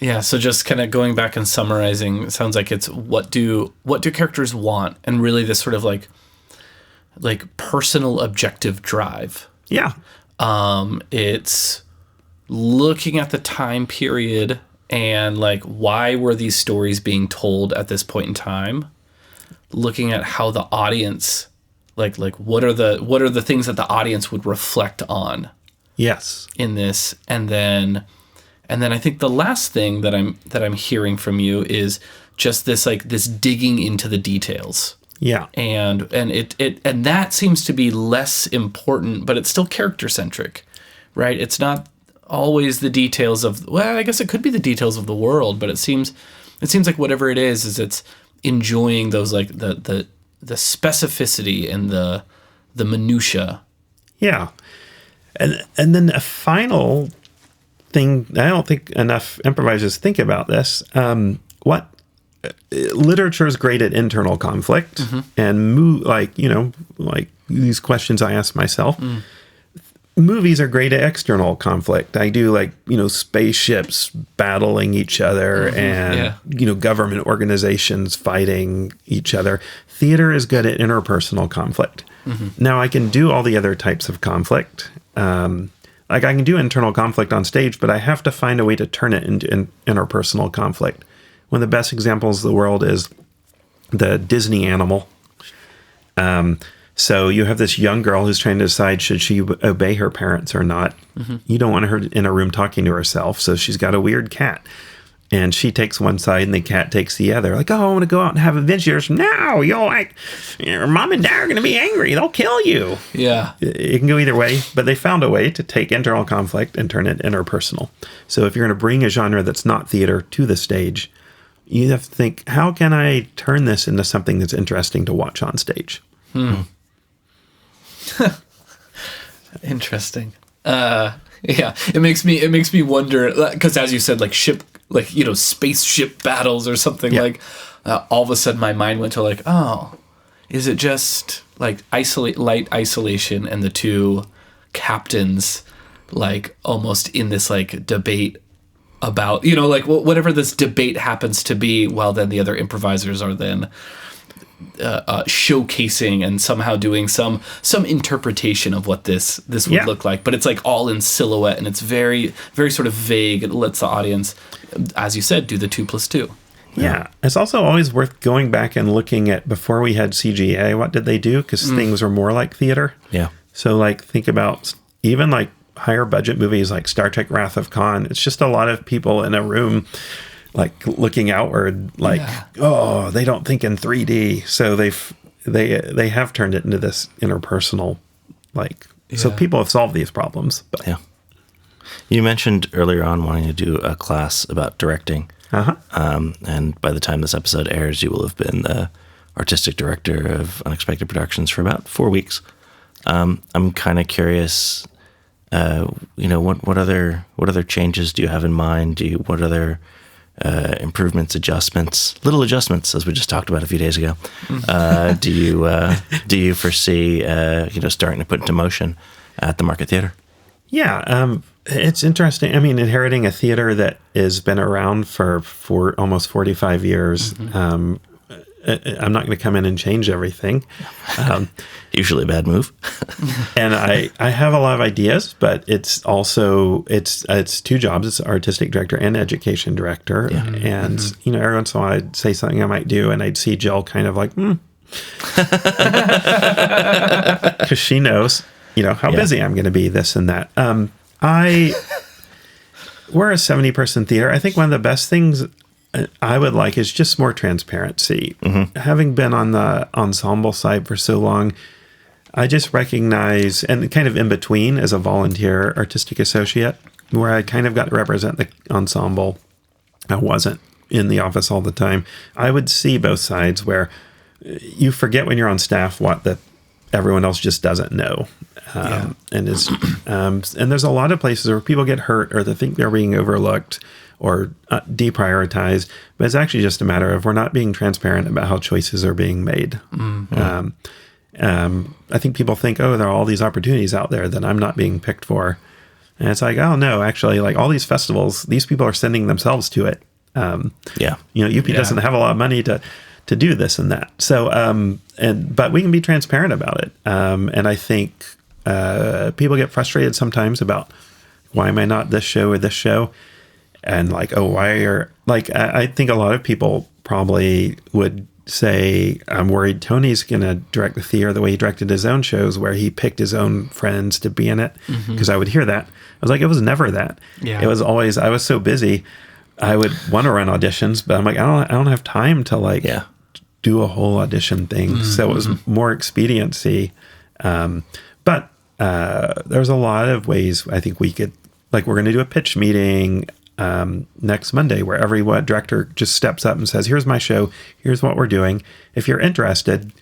Yeah, so just kind of going back and summarizing, it sounds like it's what do characters want, and really this sort of like personal objective drive. Yeah. It's looking at the time period and like why were these stories being told at this point in time? Looking at how the audience like what are the things that the audience would reflect on. Yes. In this, and then And then I think the last thing that I'm hearing from you is just this digging into the details. Yeah. And that seems to be less important, but it's still character centric, right? It's not always the details of, well, I guess it could be the details of the world, but it seems like whatever it is it's enjoying those, like the specificity and the minutia. Yeah. And then a final thing, I don't think enough improvisers think about this. What literature is great at internal conflict, and like these questions I ask myself. Movies are great at external conflict. I do spaceships battling each other and government organizations fighting each other. Theater is good at interpersonal conflict. Now I can do all the other types of conflict. I can do internal conflict on stage, but I have to find a way to turn it into interpersonal conflict. One of the best examples of the world is the Disney animal. So you have this young girl who's trying to decide, should she obey her parents or not? You don't want her in a room talking to herself, so she's got a weird cat. And she takes one side and the cat takes the other. Like, oh, I want to go out and have adventures. No, your mom and dad are going to be angry. They'll kill you. Yeah. It can go either way, but they found a way to take internal conflict and turn it interpersonal. So if you're going to bring a genre that's not theater to the stage, you have to think, how can I turn this into something that's interesting to watch on stage? Interesting. Yeah, it makes me wonder, because as you said, spaceship battles or something, all of a sudden my mind went to is it just light isolation and the two captains almost in this debate about whatever this debate happens to be, while then the other improvisers are then showcasing and somehow doing some interpretation of what this would look like, but it's all in silhouette, and it's very, very sort of vague. It lets the audience, as you said, do the 2 + 2. Yeah. It's also always worth going back and looking at, before we had CGA, what did they do? Because things were more like theater. Yeah. So think about even higher budget movies like Star Trek Wrath of Khan. It's just a lot of people in a room looking outward, oh, they don't think in 3D. So they have turned it into this interpersonal, so people have solved these problems. But. Yeah. You mentioned earlier on wanting to do a class about directing. And by the time this episode airs, you will have been the artistic director of Unexpected Productions for about 4 weeks. I'm kind of curious, what other changes do you have in mind? What other improvements, little adjustments, as we just talked about a few days ago, do you foresee starting to put into motion at the Market Theater? Yeah, it's interesting. I mean, inheriting a theater that has been around for almost 45 years. I'm not going to come in and change everything. Usually a bad move. And I have a lot of ideas, but it's also, it's 2 jobs. It's artistic director and education director. Yeah. And, every once in a while I'd say something I might do, and I'd see Jill kind of because she knows, how busy I'm going to be, this and that. We're a 70-person theater. I think one of the best things I would like is just more transparency. Having been on the ensemble side for so long, I just recognize, and kind of in between as a volunteer artistic associate, where I kind of got to represent the ensemble. I wasn't in the office all the time. I would see both sides, where you forget when you're on staff what everyone else just doesn't know. And there's a lot of places where people get hurt, or they think they're being overlooked or deprioritized, but it's actually just a matter of we're not being transparent about how choices are being made. I think people think, oh, there are all these opportunities out there that I'm not being picked for. And it's oh no, actually, all these festivals, these people are sending themselves to it. UP doesn't have a lot of money to do this and that. So, but we can be transparent about it. And I think people get frustrated sometimes about, why am I not this show or this show? And why are, I think a lot of people probably would say, I'm worried Tony's going to direct the theater the way he directed his own shows, where he picked his own friends to be in it. Because I would hear that. I was like, it was never that. Yeah. It was always, I was so busy. I would want to run auditions, but I'm like, I don't have time to do a whole audition thing. So it was more expediency. But there's a lot of ways I think we could, like, we're going to do a pitch meeting next Monday where every director just steps up and says, here's my show, here's what we're doing. If you're interested,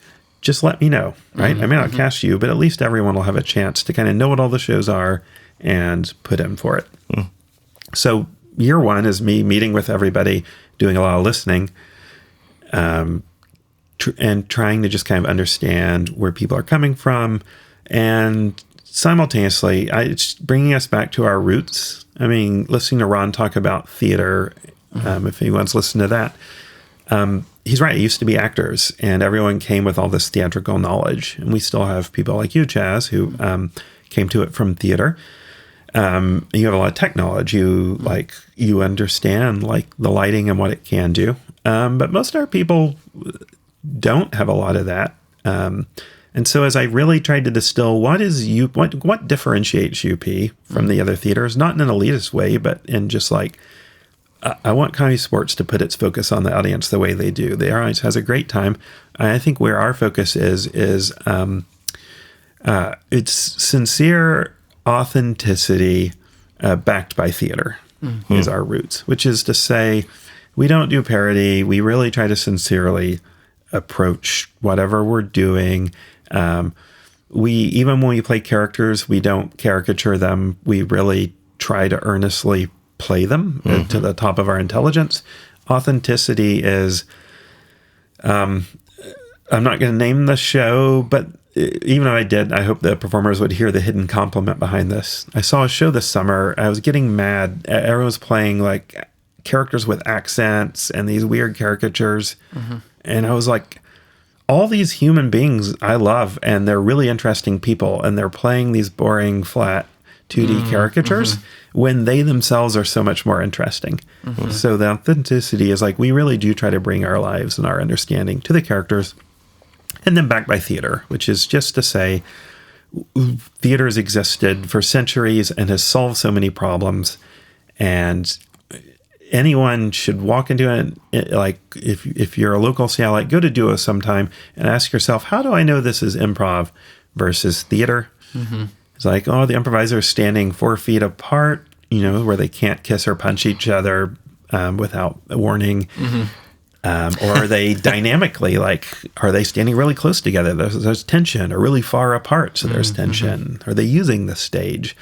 just let me know, right? I may not cast you, but at least everyone will have a chance to kind of know what all the shows are and put in for it. So year one is me meeting with everybody, doing a lot of listening, and trying to just kind of understand where people are coming from. And simultaneously, it's bringing us back to our roots. I mean, listening to Ron talk about theater, if anyone's listened to that, he's right. It used to be actors, and everyone came with all this theatrical knowledge. And we still have people like you, Chaz, who came to it from theater. You have a lot of tech knowledge. You understand like the lighting and what it can do. But most of our people don't have a lot of that. And so as I really tried to distill what differentiates UP from the other theaters, not in an elitist way, but in just like, I want Comedy Sports to put its focus on the audience the way they do. The audience has a great time. I think where our focus is it's sincere authenticity backed by theater is our roots, which is to say we don't do parody. We really try to sincerely approach whatever we're doing. Even when we play characters, we don't caricature them. We really try to earnestly play them to the top of our intelligence. Authenticity is, I'm not going to name the show, but even though I did, I hope the performers would hear the hidden compliment behind this. I saw a show this summer. I was getting mad. Everyone was playing like characters with accents and these weird caricatures. And I was like, all these human beings I love, and they're really interesting people, and they're playing these boring, flat 2D caricatures when they themselves are so much more interesting. So the authenticity is like, we really do try to bring our lives and our understanding to the characters, and then backed by theater, which is just to say theater has existed for centuries and has solved so many problems, and anyone should walk into it. Like if you're a local Seattleite, go to Duo sometime and ask yourself, how do I know this is improv versus theater? It's like, oh, the improviser is standing 4 feet apart, where they can't kiss or punch each other without a warning. Or are they dynamically, like, are they standing really close together? There's tension, or really far apart, so there's tension. Are they using the stage?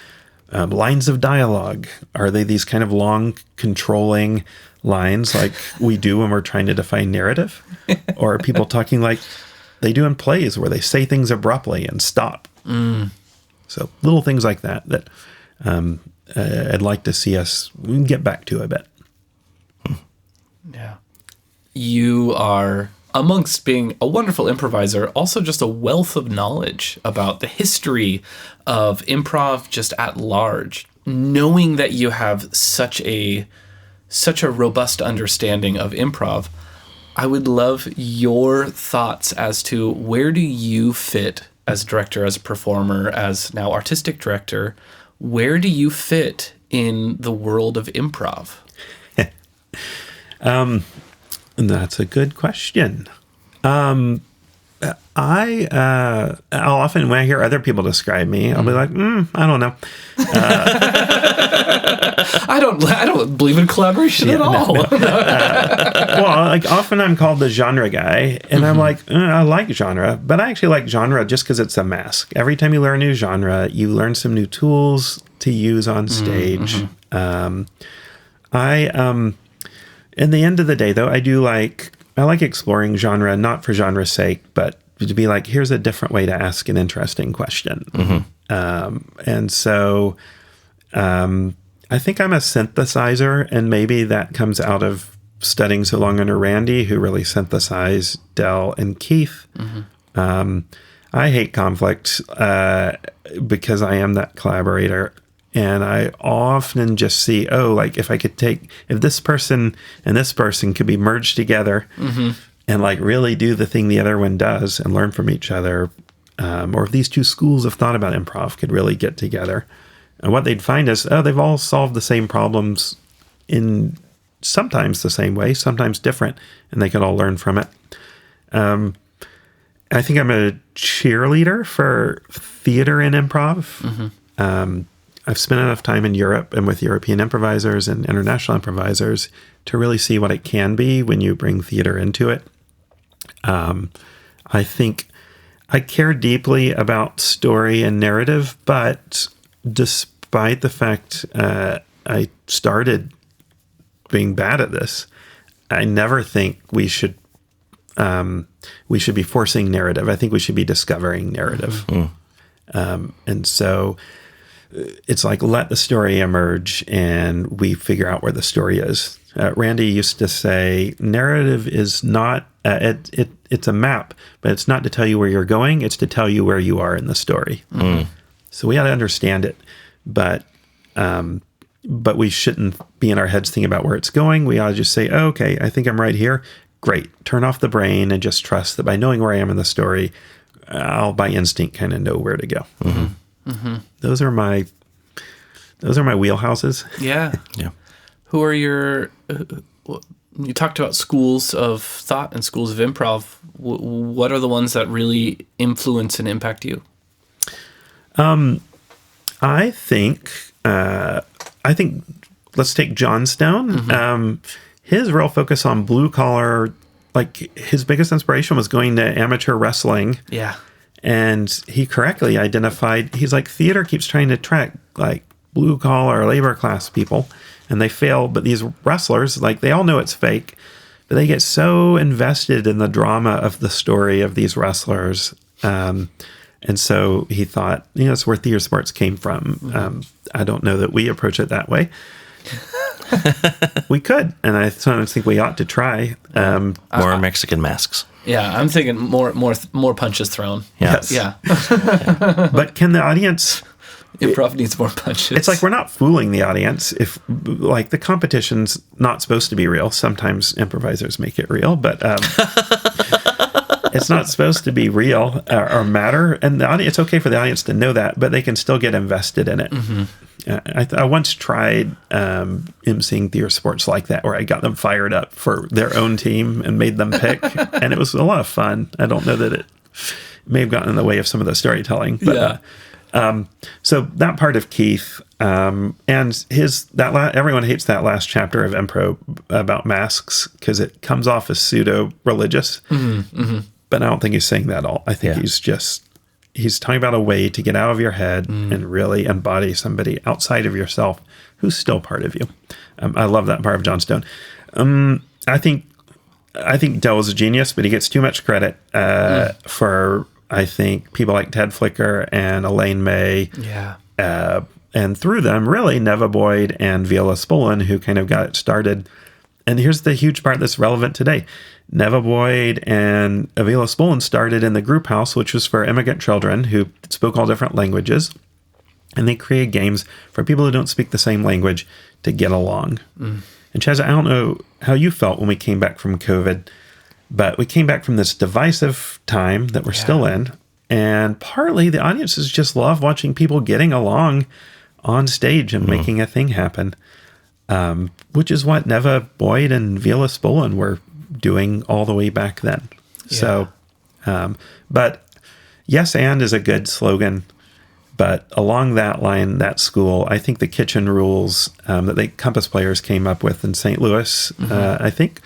Lines of dialogue. Are they these kind of long, controlling lines like we do when we're trying to define narrative? Or are people talking like they do in plays where they say things abruptly and stop? So little things like that I'd like to see us get back to a bit. Yeah. You are, amongst being a wonderful improviser, also just a wealth of knowledge about the history of improv just at large. Knowing that you have such a robust understanding of improv, I would love your thoughts as to where do you fit as director, as a performer, as now artistic director. Where do you fit in the world of improv? That's a good question. I'll often, when I hear other people describe me, I'll be like, I don't know. I don't believe in collaboration at all. No. Well, like often I'm called the genre guy, and I'm like, I like genre, but I actually like genre just because it's a mask. Every time you learn a new genre, you learn some new tools to use on stage. In the end of the day, though, I like exploring genre, not for genre's sake, but to be like, here's a different way to ask an interesting question. And so I think I'm a synthesizer, and maybe that comes out of studying so long under Randy, who really synthesized Del and Keith. I hate conflict because I am that collaborator. And I often just see, like if this person and this person could be merged together, and like really do the thing the other one does and learn from each other. Or if these two schools of thought about improv could really get together. And what they'd find is, they've all solved the same problems in sometimes the same way, sometimes different, and they could all learn from it. I think I'm a cheerleader for theater and improv. I've spent enough time in Europe and with European improvisers and international improvisers to really see what it can be when you bring theater into it. I think I care deeply about story and narrative, but despite the fact I started being bad at this, I never think we should be forcing narrative. I think we should be discovering narrative. And so it's like, let the story emerge and we figure out where the story is. Randy used to say, narrative is not, it's a map, but it's not to tell you where you're going. It's to tell you where you are in the story. So we ought to understand it, but we shouldn't be in our heads thinking about where it's going. We ought to just say, oh, okay, I think I'm right here. Great. Turn off the brain and just trust that by knowing where I am in the story, I'll by instinct kind of know where to go. Those are my wheelhouses. Yeah. Yeah. Who are your? You talked about schools of thought and schools of improv. What are the ones that really influence and impact you? I think let's take Johnstone. His real focus on blue collar, like his biggest inspiration was going to amateur wrestling. Yeah. And he correctly identified, he's like, theater keeps trying to attract like blue collar labor class people, and they fail. But these wrestlers, like, they all know it's fake, but they get so invested in the drama of the story of these wrestlers. And so he thought, it's where theater sports came from. I don't know that we approach it that way. We could, and I sometimes think we ought to try. More Mexican masks. Yeah, I'm thinking more punches thrown. Yes. Yeah. But can the audience... Improv needs more punches. It's like we're not fooling the audience. If, like, the competition's not supposed to be real. Sometimes improvisers make it real, but it's not supposed to be real or matter. And the audience, it's okay for the audience to know that, but they can still get invested in it. I once tried emceeing theater sports like that, where I got them fired up for their own team and made them pick, and it was a lot of fun. I don't know that it may have gotten in the way of some of the storytelling, but so that part of Keith and everyone hates that last chapter of Improv about masks because it comes off as pseudo religious, but I don't think he's saying that at all. I think he's talking about a way to get out of your head and really embody somebody outside of yourself who's still part of you. I love that part of Johnstone. I think Dell is a genius, but he gets too much credit for, I think, people like Ted Flicker and Elaine May. Yeah. And through them, really, Neva Boyd and Viola Spolin, who kind of got it started. And here's the huge part that's relevant today. Neva Boyd and Viola Spolin started in the group house, which was for immigrant children who spoke all different languages. And they created games for people who don't speak the same language to get along. And Chaz, I don't know how you felt when we came back from COVID, but we came back from this divisive time that we're still in. And partly the audiences just love watching people getting along on stage and making a thing happen, which is what Neva Boyd and Viola Spolin were doing all the way back then. So, but yes, and is a good slogan. But along that line, that school, I think the kitchen rules that the Compass players came up with in St. Louis, I think,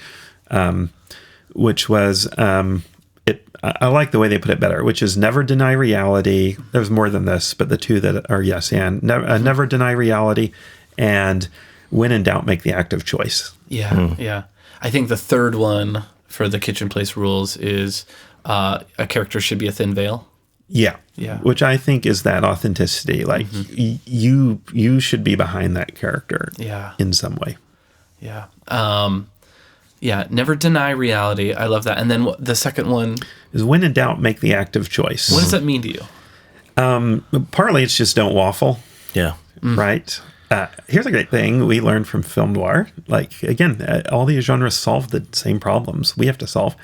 which was, I like the way they put it better, which is never deny reality. There's more than this, but the two that are yes and, never deny reality, and when in doubt, make the active choice. Yeah. I think the third one for the kitchen place rules is a character should be a thin veil. Yeah. Which I think is that authenticity. Like you should be behind that character. In some way. Yeah. Never deny reality. I love that. And then the second one is when in doubt, make the active choice. What does that mean to you? Partly it's just don't waffle. Yeah. Right. Here's a great thing we learned from film noir. Like, again, all these genres solve the same problems we have to solve.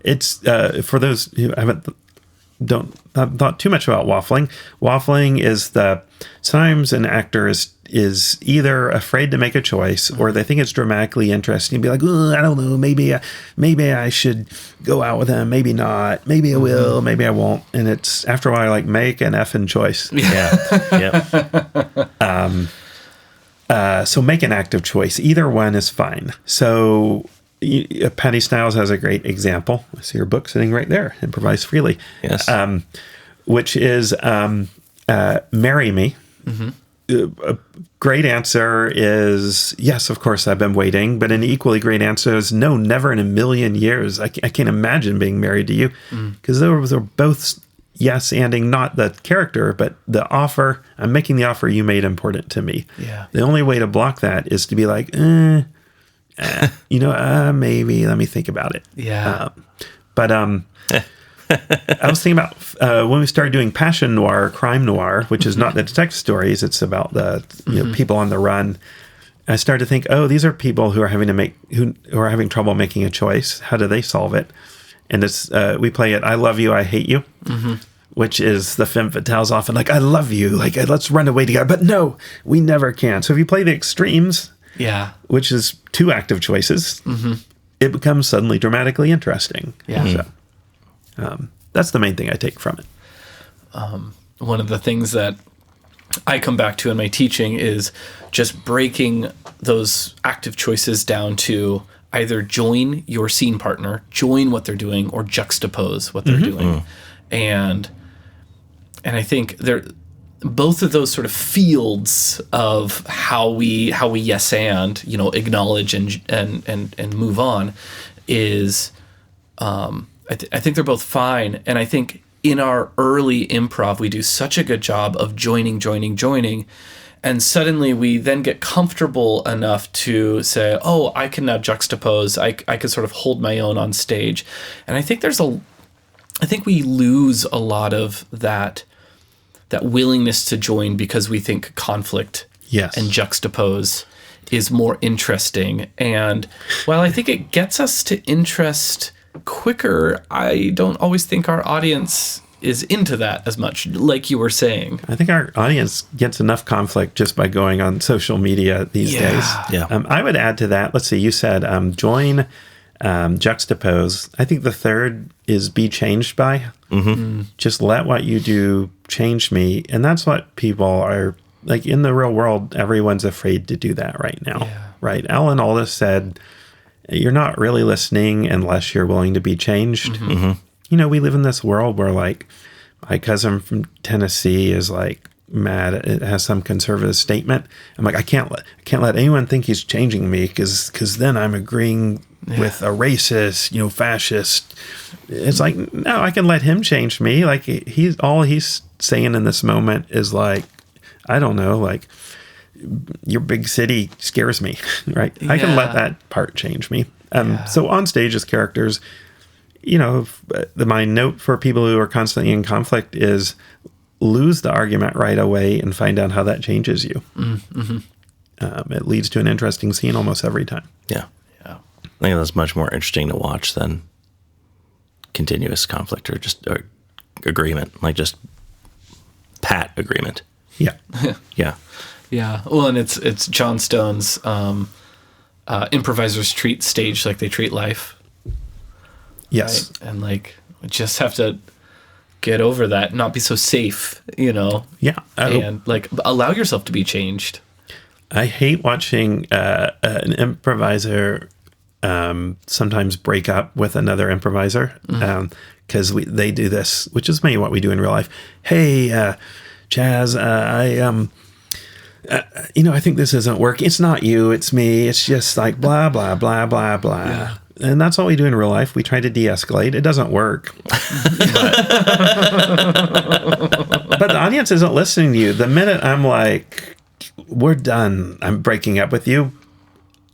It's for those who don't thought too much about waffling. Waffling is sometimes an actor is either afraid to make a choice or they think it's dramatically interesting and be like, I don't know, maybe I should go out with him, maybe not, maybe I will, maybe I won't. And it's after a while like make an effing choice. So make an active choice. Either one is fine. So Patty Stiles has a great example. I see her book sitting right there, Improvise Freely. Yes. Which is Marry Me. Mm-hmm. A great answer is, yes, of course, I've been waiting. But an equally great answer is, no, never in a million years. I can't imagine being married to you. Because those are both yes-anding, not the character, but the offer. I'm making the offer you made important to me. Yeah. The only way to block that is to be like, maybe, let me think about it. Yeah. I was thinking about when we started doing passion noir, crime noir, which is not the detective stories. It's about the people on the run. I started to think, these are people who are having trouble making a choice. How do they solve it? And it's we play it. I love you. I hate you, which is the femme fatale's often like, I love you. Like, let's run away together. But no, we never can. So if you play the extremes, which is two active choices, it becomes suddenly dramatically interesting. Yeah. So, that's the main thing I take from it. One of the things that I come back to in my teaching is just breaking those active choices down to either join your scene partner, join what they're doing, or juxtapose what they're doing. And I think both of those sort of fields of how we yes and acknowledge and move on is I think they're both fine. And I think in our early improv we do such a good job of joining, and suddenly we then get comfortable enough to say, I can now juxtapose, I can sort of hold my own on stage. And I think I think we lose a lot of that willingness to join because we think conflict and juxtapose is more interesting. And while I think it gets us to interest quicker, I don't always think our audience is into that as much, like you were saying. I think our audience gets enough conflict just by going on social media these days. Yeah. I would add to that, let's see, you said join, juxtapose. I think the third is be changed by. Just let what you do change me. And that's what people are, like in the real world, everyone's afraid to do that right now. Right? Alan Aldous said, you're not really listening unless you're willing to be changed. We live in this world where, like, my cousin from Tennessee is like mad. It has some conservative statement. I'm like, I can't let anyone think he's changing me because then I'm agreeing with a racist, fascist. It's like, no, I can let him change me. Like he's saying in this moment is like, I don't know, like, your big city scares me, right? I can let that part change me. So on stage as characters, my note for people who are constantly in conflict is lose the argument right away and find out how that changes you. It leads to an interesting scene almost every time. Yeah. I think that's much more interesting to watch than continuous conflict or just agreement, like just pat agreement. Yeah. Yeah, well, and it's John Stone's improvisers treat stage like they treat life. Yes, right? And like we just have to get over that, not be so safe, Yeah, and like allow yourself to be changed. I hate watching an improviser sometimes break up with another improviser because they do this, which is maybe what we do in real life. Hey, Chaz, I think this isn't working. It's not you, it's me. It's just like blah, blah, blah, blah, blah. Yeah. And that's what we do in real life. We try to de-escalate. It doesn't work. But the audience isn't listening to you. The minute I'm like, we're done, I'm breaking up with you,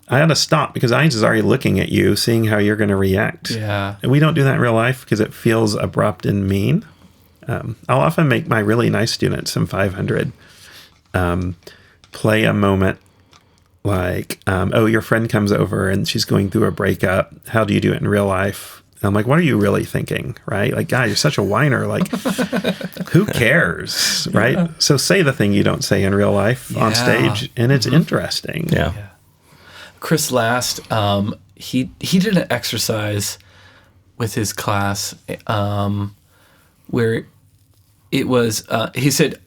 I ought to stop because the audience is already looking at you, seeing how you're going to react. Yeah. And we don't do that in real life because it feels abrupt and mean. I'll often make my really nice students some 500 play a moment like, oh, your friend comes over and she's going through a breakup. How do you do it in real life? And I'm like, what are you really thinking, right? Like, God, you're such a whiner. Like, who cares, right? Yeah. So say the thing you don't say in real life on stage, and it's interesting. Yeah. Chris Last, he did an exercise with his class where it was, he said,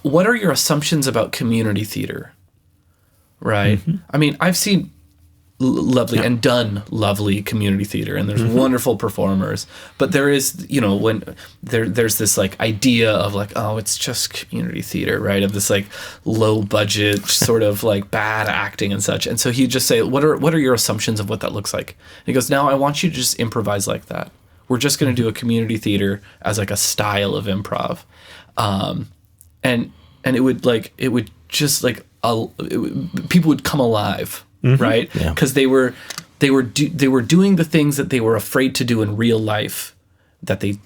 what are your assumptions about community theater? Right? Mm-hmm. I mean, I've seen lovely and done lovely community theater, and there's wonderful performers, but there is, when there's this like idea of like, oh, it's just community theater, right? Of this like low budget sort of like bad acting and such. And so he'd just say, what are your assumptions of what that looks like? And he goes, now I want you to just improvise like that. We're just going to do a community theater as like a style of improv. And it would just like, people would come alive. Right? Because they were doing the things that they were afraid to do in real life that they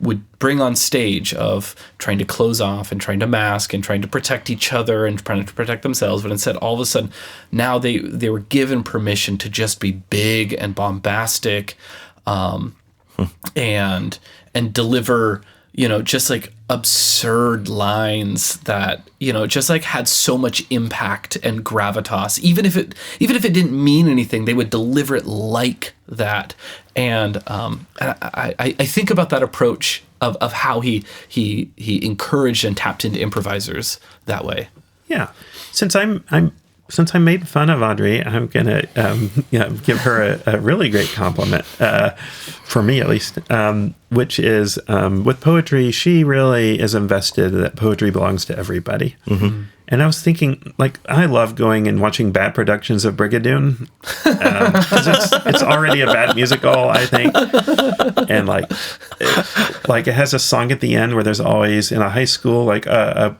would bring on stage, of trying to close off and trying to mask and trying to protect each other and trying to protect themselves. But instead, all of a sudden, now they were given permission to just be big and bombastic, and deliver, just like absurd lines that, just like had so much impact and gravitas. Even if it didn't mean anything, they would deliver it like that. And I think about that approach of how he encouraged and tapped into improvisers that way. Yeah. Since I made fun of Audrey, I'm gonna give her a really great compliment, for me at least, which is with poetry, she really is invested that poetry belongs to everybody. Mm-hmm. And I was thinking, like, I love going and watching bad productions of Brigadoon, because it's already a bad musical, I think. And it has a song at the end where there's always, in a high school, like a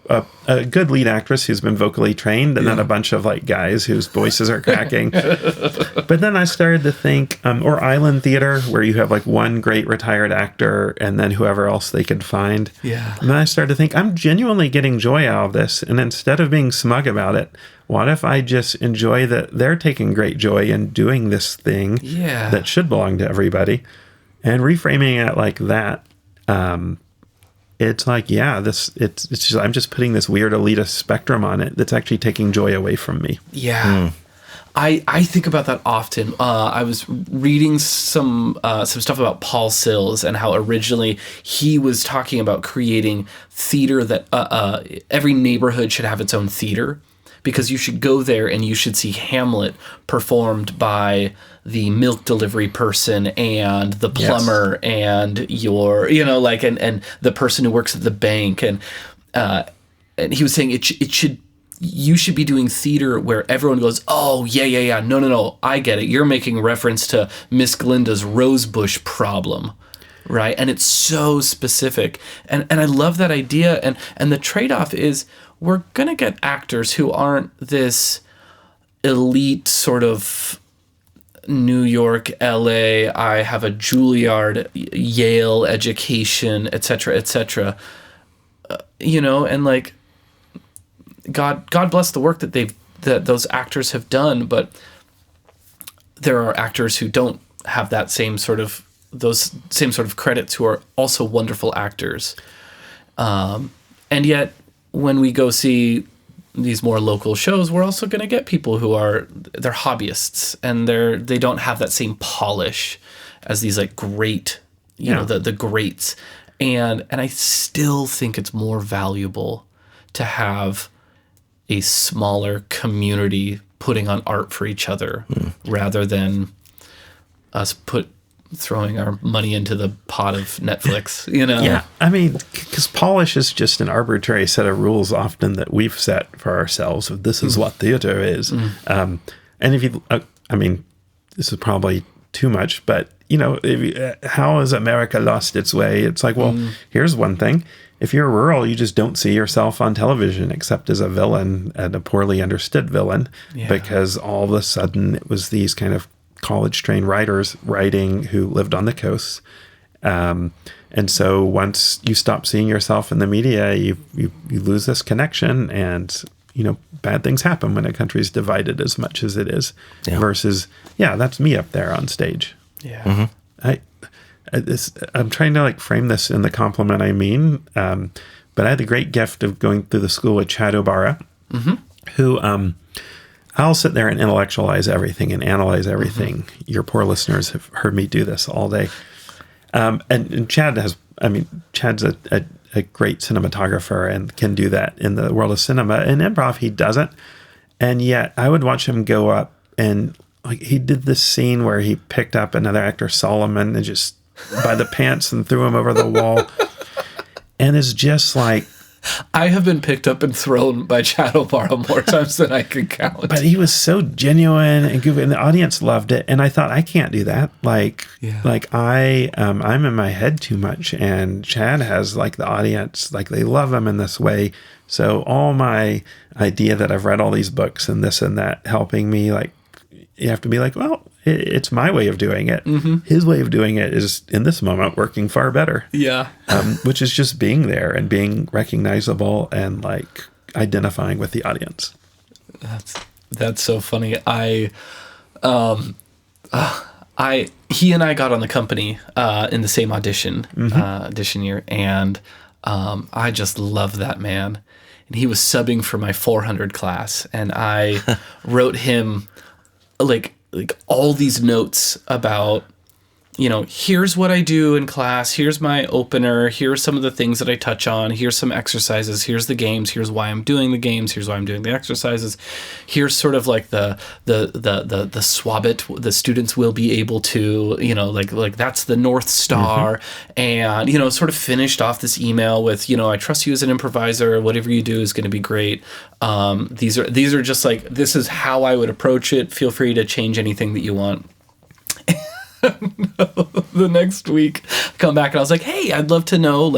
good lead actress who's been vocally trained, and then a bunch of like guys whose voices are cracking. But then I started to think, or island theater, where you have like one great retired actor and then whoever else they could find. Yeah. And then I started to think, I'm genuinely getting joy out of this, and instead of being smug about it, what if I just enjoy that they're taking great joy in doing this thing that should belong to everybody, and reframing it like that. It's like, it's just, I'm just putting this weird elitist spectrum on it that's actually taking joy away from me. Yeah. I think about that often. I was reading some stuff about Paul Sills and how originally he was talking about creating theater that every neighborhood should have its own theater, because you should go there and you should see Hamlet performed by the milk delivery person and the plumber and your, and the person who works at the bank. And he was saying you should be doing theater where everyone goes, oh, yeah, no, I get it. You're making reference to Miss Glinda's rosebush problem, right? And it's so specific. And I love that idea. And the trade-off is we're going to get actors who aren't this elite sort of New York, LA, I have a Juilliard, Yale education, et cetera, and like, God bless the work that those actors have done, but there are actors who don't have that same sort of credits, who are also wonderful actors. And yet when we go see these more local shows, we're also going to get people who they're hobbyists, and they don't have that same polish as these like great, the greats. And I still think it's more valuable to have a smaller community putting on art for each other, rather than us throwing our money into the pot of Netflix, Yeah, I mean, because polish is just an arbitrary set of rules often that we've set for ourselves of this is what theater is. And if you, this is probably too much, but how has America lost its way? It's like, well, here's one thing. If you're rural, you just don't see yourself on television except as a villain, and a poorly understood villain, because all of a sudden it was these kind of college-trained writers writing who lived on the coast. And so once you stop seeing yourself in the media, you lose this connection, and bad things happen when a country's divided as much as it is Yeah. versus, that's me up there on stage. Yeah. I'm trying to frame this in the compliment I mean, but I had the great gift of going through the school with Chad O'Bara, who I'll sit there and intellectualize everything and analyze everything. Your poor listeners have heard me do this all day. And Chad's a great cinematographer and can do that in the world of cinema. In improv, he doesn't. And yet I would watch him go up and he did this scene where he picked up another actor, Solomon, and just by the pants and threw him over the wall. And it's just I have been picked up and thrown by Chad O'Bara more times than I can count. But he was so genuine and goofy, and the audience loved it. And I thought, I can't do that. I'm in my head too much, and Chad has the audience, they love him in this way. So all my idea that I've read all these books and this and that helping me, you have to be well, it's my way of doing it. His way of doing it is in this moment working far better. Yeah. Which is just being there and being recognizable and identifying with the audience. That's so funny. He and I got on the company in the same audition year, and I just love that man. And he was subbing for my 400 class, and I wrote him all these notes about, here's what I do in class, here's my opener, here's some of the things that I touch on, here's some exercises, here's the games, here's why I'm doing the games, here's why I'm doing the exercises, here's sort of the SWABIT the students will be able to, that's the North Star, and, sort of finished off this email with, I trust you as an improviser, whatever you do is going to be great. These are just this is how I would approach it. Feel free to change anything that you want. The next week, I come back and I was like, hey, I'd love to know,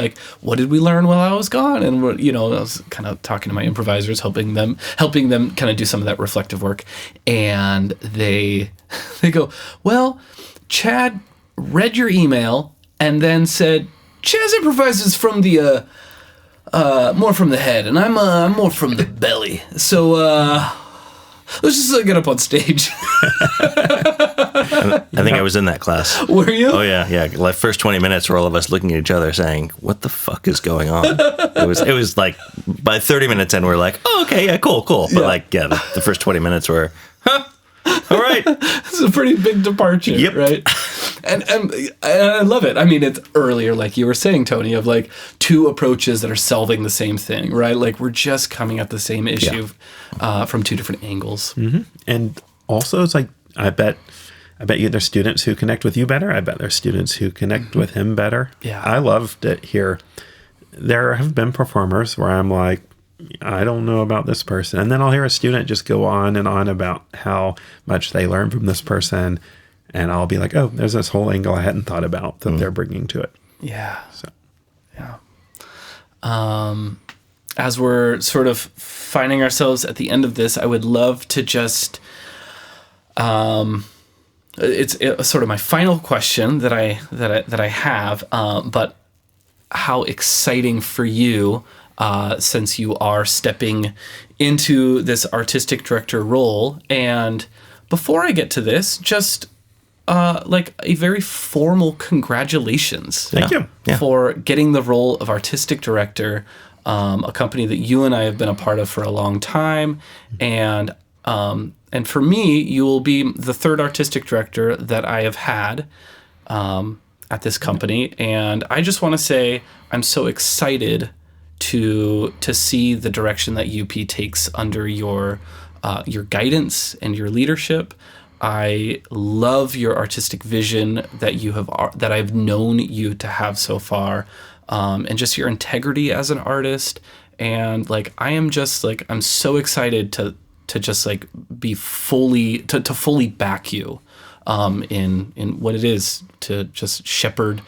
what did we learn while I was gone? And, I was kind of talking to my improvisers, helping them kind of do some of that reflective work. And they go, well, Chad read your email and then said, Chaz improvises from the, more from the head, and I'm more from the belly. So, let's just get up on stage. I think I was in that class. Were you? Oh yeah. First 20 minutes were all of us looking at each other saying, what the fuck is going on? It was by 30 minutes in, we're like, oh, okay, yeah, cool. But the first 20 minutes were, all right. It's a pretty big departure, yep. Right? And I love it. I mean, it's earlier, like you were saying, Tony, of two approaches that are solving the same thing, right? We're just coming at the same issue from two different angles. Mm-hmm. And also, it's I bet you there's students who connect with you better. I bet there's students who connect with him better. Yeah. I loved it here. There have been performers where I'm like, I don't know about this person. And then I'll hear a student just go on and on about how much they learned from this person. And I'll be like, oh, there's this whole angle I hadn't thought about that they're bringing to it. Yeah. So, yeah. As we're sort of finding ourselves at the end of this, I would love to just, it's sort of my final question that I have, but how exciting for you, since you are stepping into this artistic director role. And before I get to this, just a very formal congratulations. Thank you. For getting the role of artistic director, a company that you and I have been a part of for a long time. And for me, you will be the third artistic director that I have had at this company. And I just want to say I'm so excited to see the direction that UP takes under your guidance and your leadership. I love your artistic vision that I've known you to have so far, and just your integrity as an artist. And I am just I'm so excited to just be fully back you in what it is to just shepherd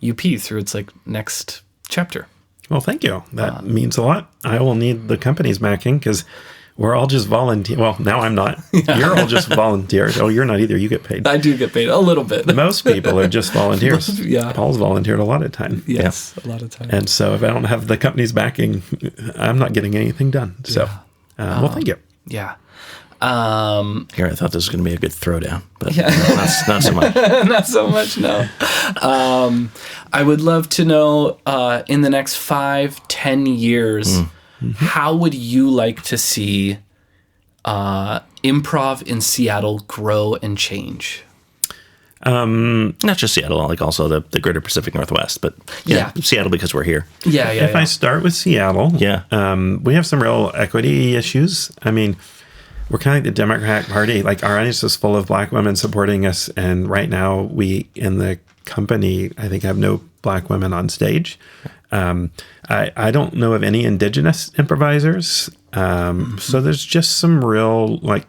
UP through its next chapter. Well, thank you. That means a lot. I will need the company's backing because we're all just volunteer. Well, now I'm not. Yeah. You're all just volunteers. Oh, you're not either. You get paid. I do get paid a little bit. Most people are just volunteers. Yeah. Paul's volunteered a lot of time. Yes, a lot of time. And so if I don't have the company's backing, I'm not getting anything done. So Well, thank you. Yeah. Here, I thought this was going to be a good throwdown, but not so much. Not so much, no. I would love to know, in the next 5-10 years, how would you like to see improv in Seattle grow and change? Not just Seattle, like also the greater Pacific Northwest, but Seattle because we're here. If I start with Seattle, we have some real equity issues. I mean, we're kind of like the Democratic Party. Like, our audience is full of Black women supporting us, and right now we in the company, I think, have no Black women on stage. I don't know of any Indigenous improvisers. So there's just some real, like,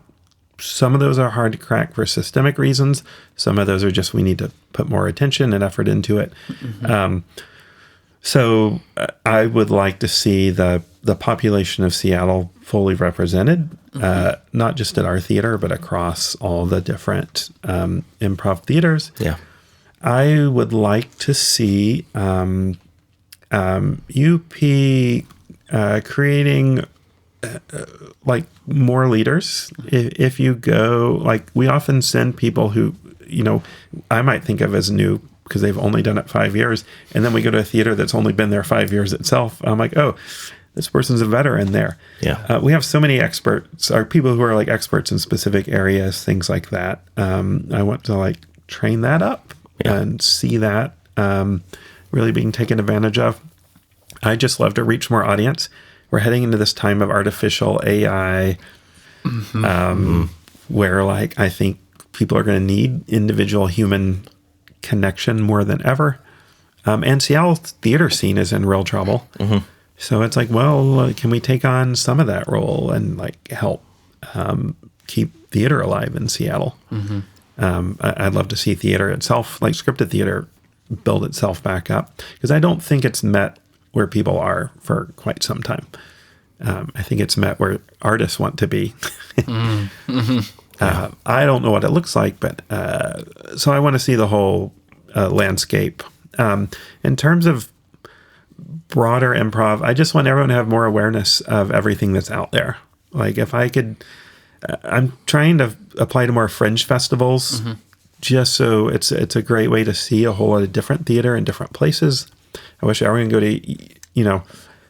some of those are hard to crack for systemic reasons. Some of those are just we need to put more attention and effort into it. So I would like to see the population of Seattle fully represented, not just at our theater, but across all the different improv theaters. Yeah. I would like to see UP creating like more leaders. If you go, like, we often send people who, I might think of as new because they've only done it 5 years, and then we go to a theater that's only been there 5 years itself. I'm like, oh, this person's a veteran there. Yeah. We have so many experts, or people who are like experts in specific areas, things like that. I want to like train that up and see that really being taken advantage of. I just love to reach more audience. We're heading into this time of artificial AI, where, like, I think people are going to need individual human connection more than ever. And Seattle's theater scene is in real trouble. So it's like, well, can we take on some of that role and like help keep theater alive in Seattle? I'd love to see theater itself, like scripted theater, build itself back up, because I don't think it's met where people are for quite some time. I think it's met where artists want to be. I don't know what it looks like, but so I want to see the whole landscape. In terms of broader improv, I just want everyone to have more awareness of everything that's out there. Like, if I could, I'm trying to apply to more fringe festivals, just so it's a great way to see a whole lot of different theater in different places. I wish everyone could go to,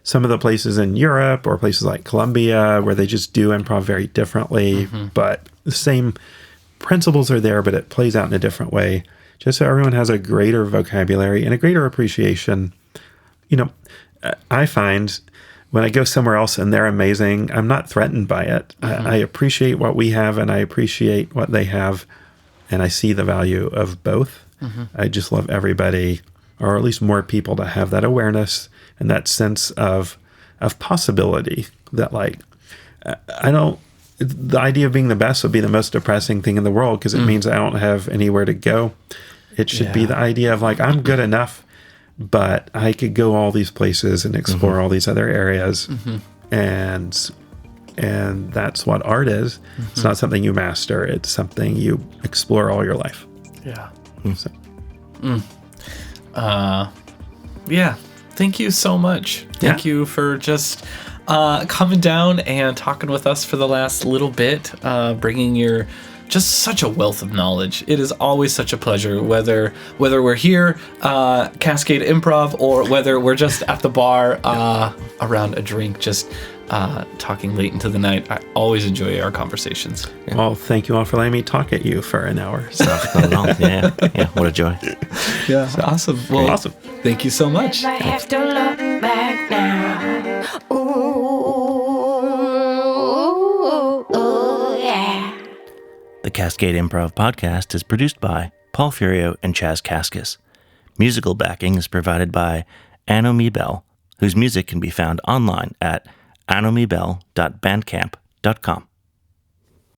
some of the places in Europe or places like Colombia where they just do improv very differently, but the same principles are there, but it plays out in a different way, just so everyone has a greater vocabulary and a greater appreciation. I find when I go somewhere else and they're amazing, I'm not threatened by it. I appreciate what we have and I appreciate what they have, and I see the value of both. I just love everybody, or at least more people, to have that awareness and that sense of possibility. That, like, the idea of being the best would be the most depressing thing in the world, because it means I don't have anywhere to go. It should be the idea of, like, I'm good enough, but I could go all these places and explore all these other areas. And that's what art is. It's not something you master. It's something you explore all your life. Yeah. So. Yeah. Thank you so much. Thank you for just coming down and talking with us for the last little bit, bringing your just such a wealth of knowledge. It is always such a pleasure, whether we're here, Cascade Improv, or whether we're just at the bar around a drink, just talking late into the night. I always enjoy our conversations. Well, thank you all for letting me talk at you for an hour. So. Yeah, what a joy. Yeah, awesome. Well, awesome. Thank you so much. I have to look back now. Ooh, yeah. The Cascade Improv podcast is produced by Paul Furio and Chaz Kaskas. Musical backing is provided by Anomi Bell, whose music can be found online at anomibell.bandcamp.com.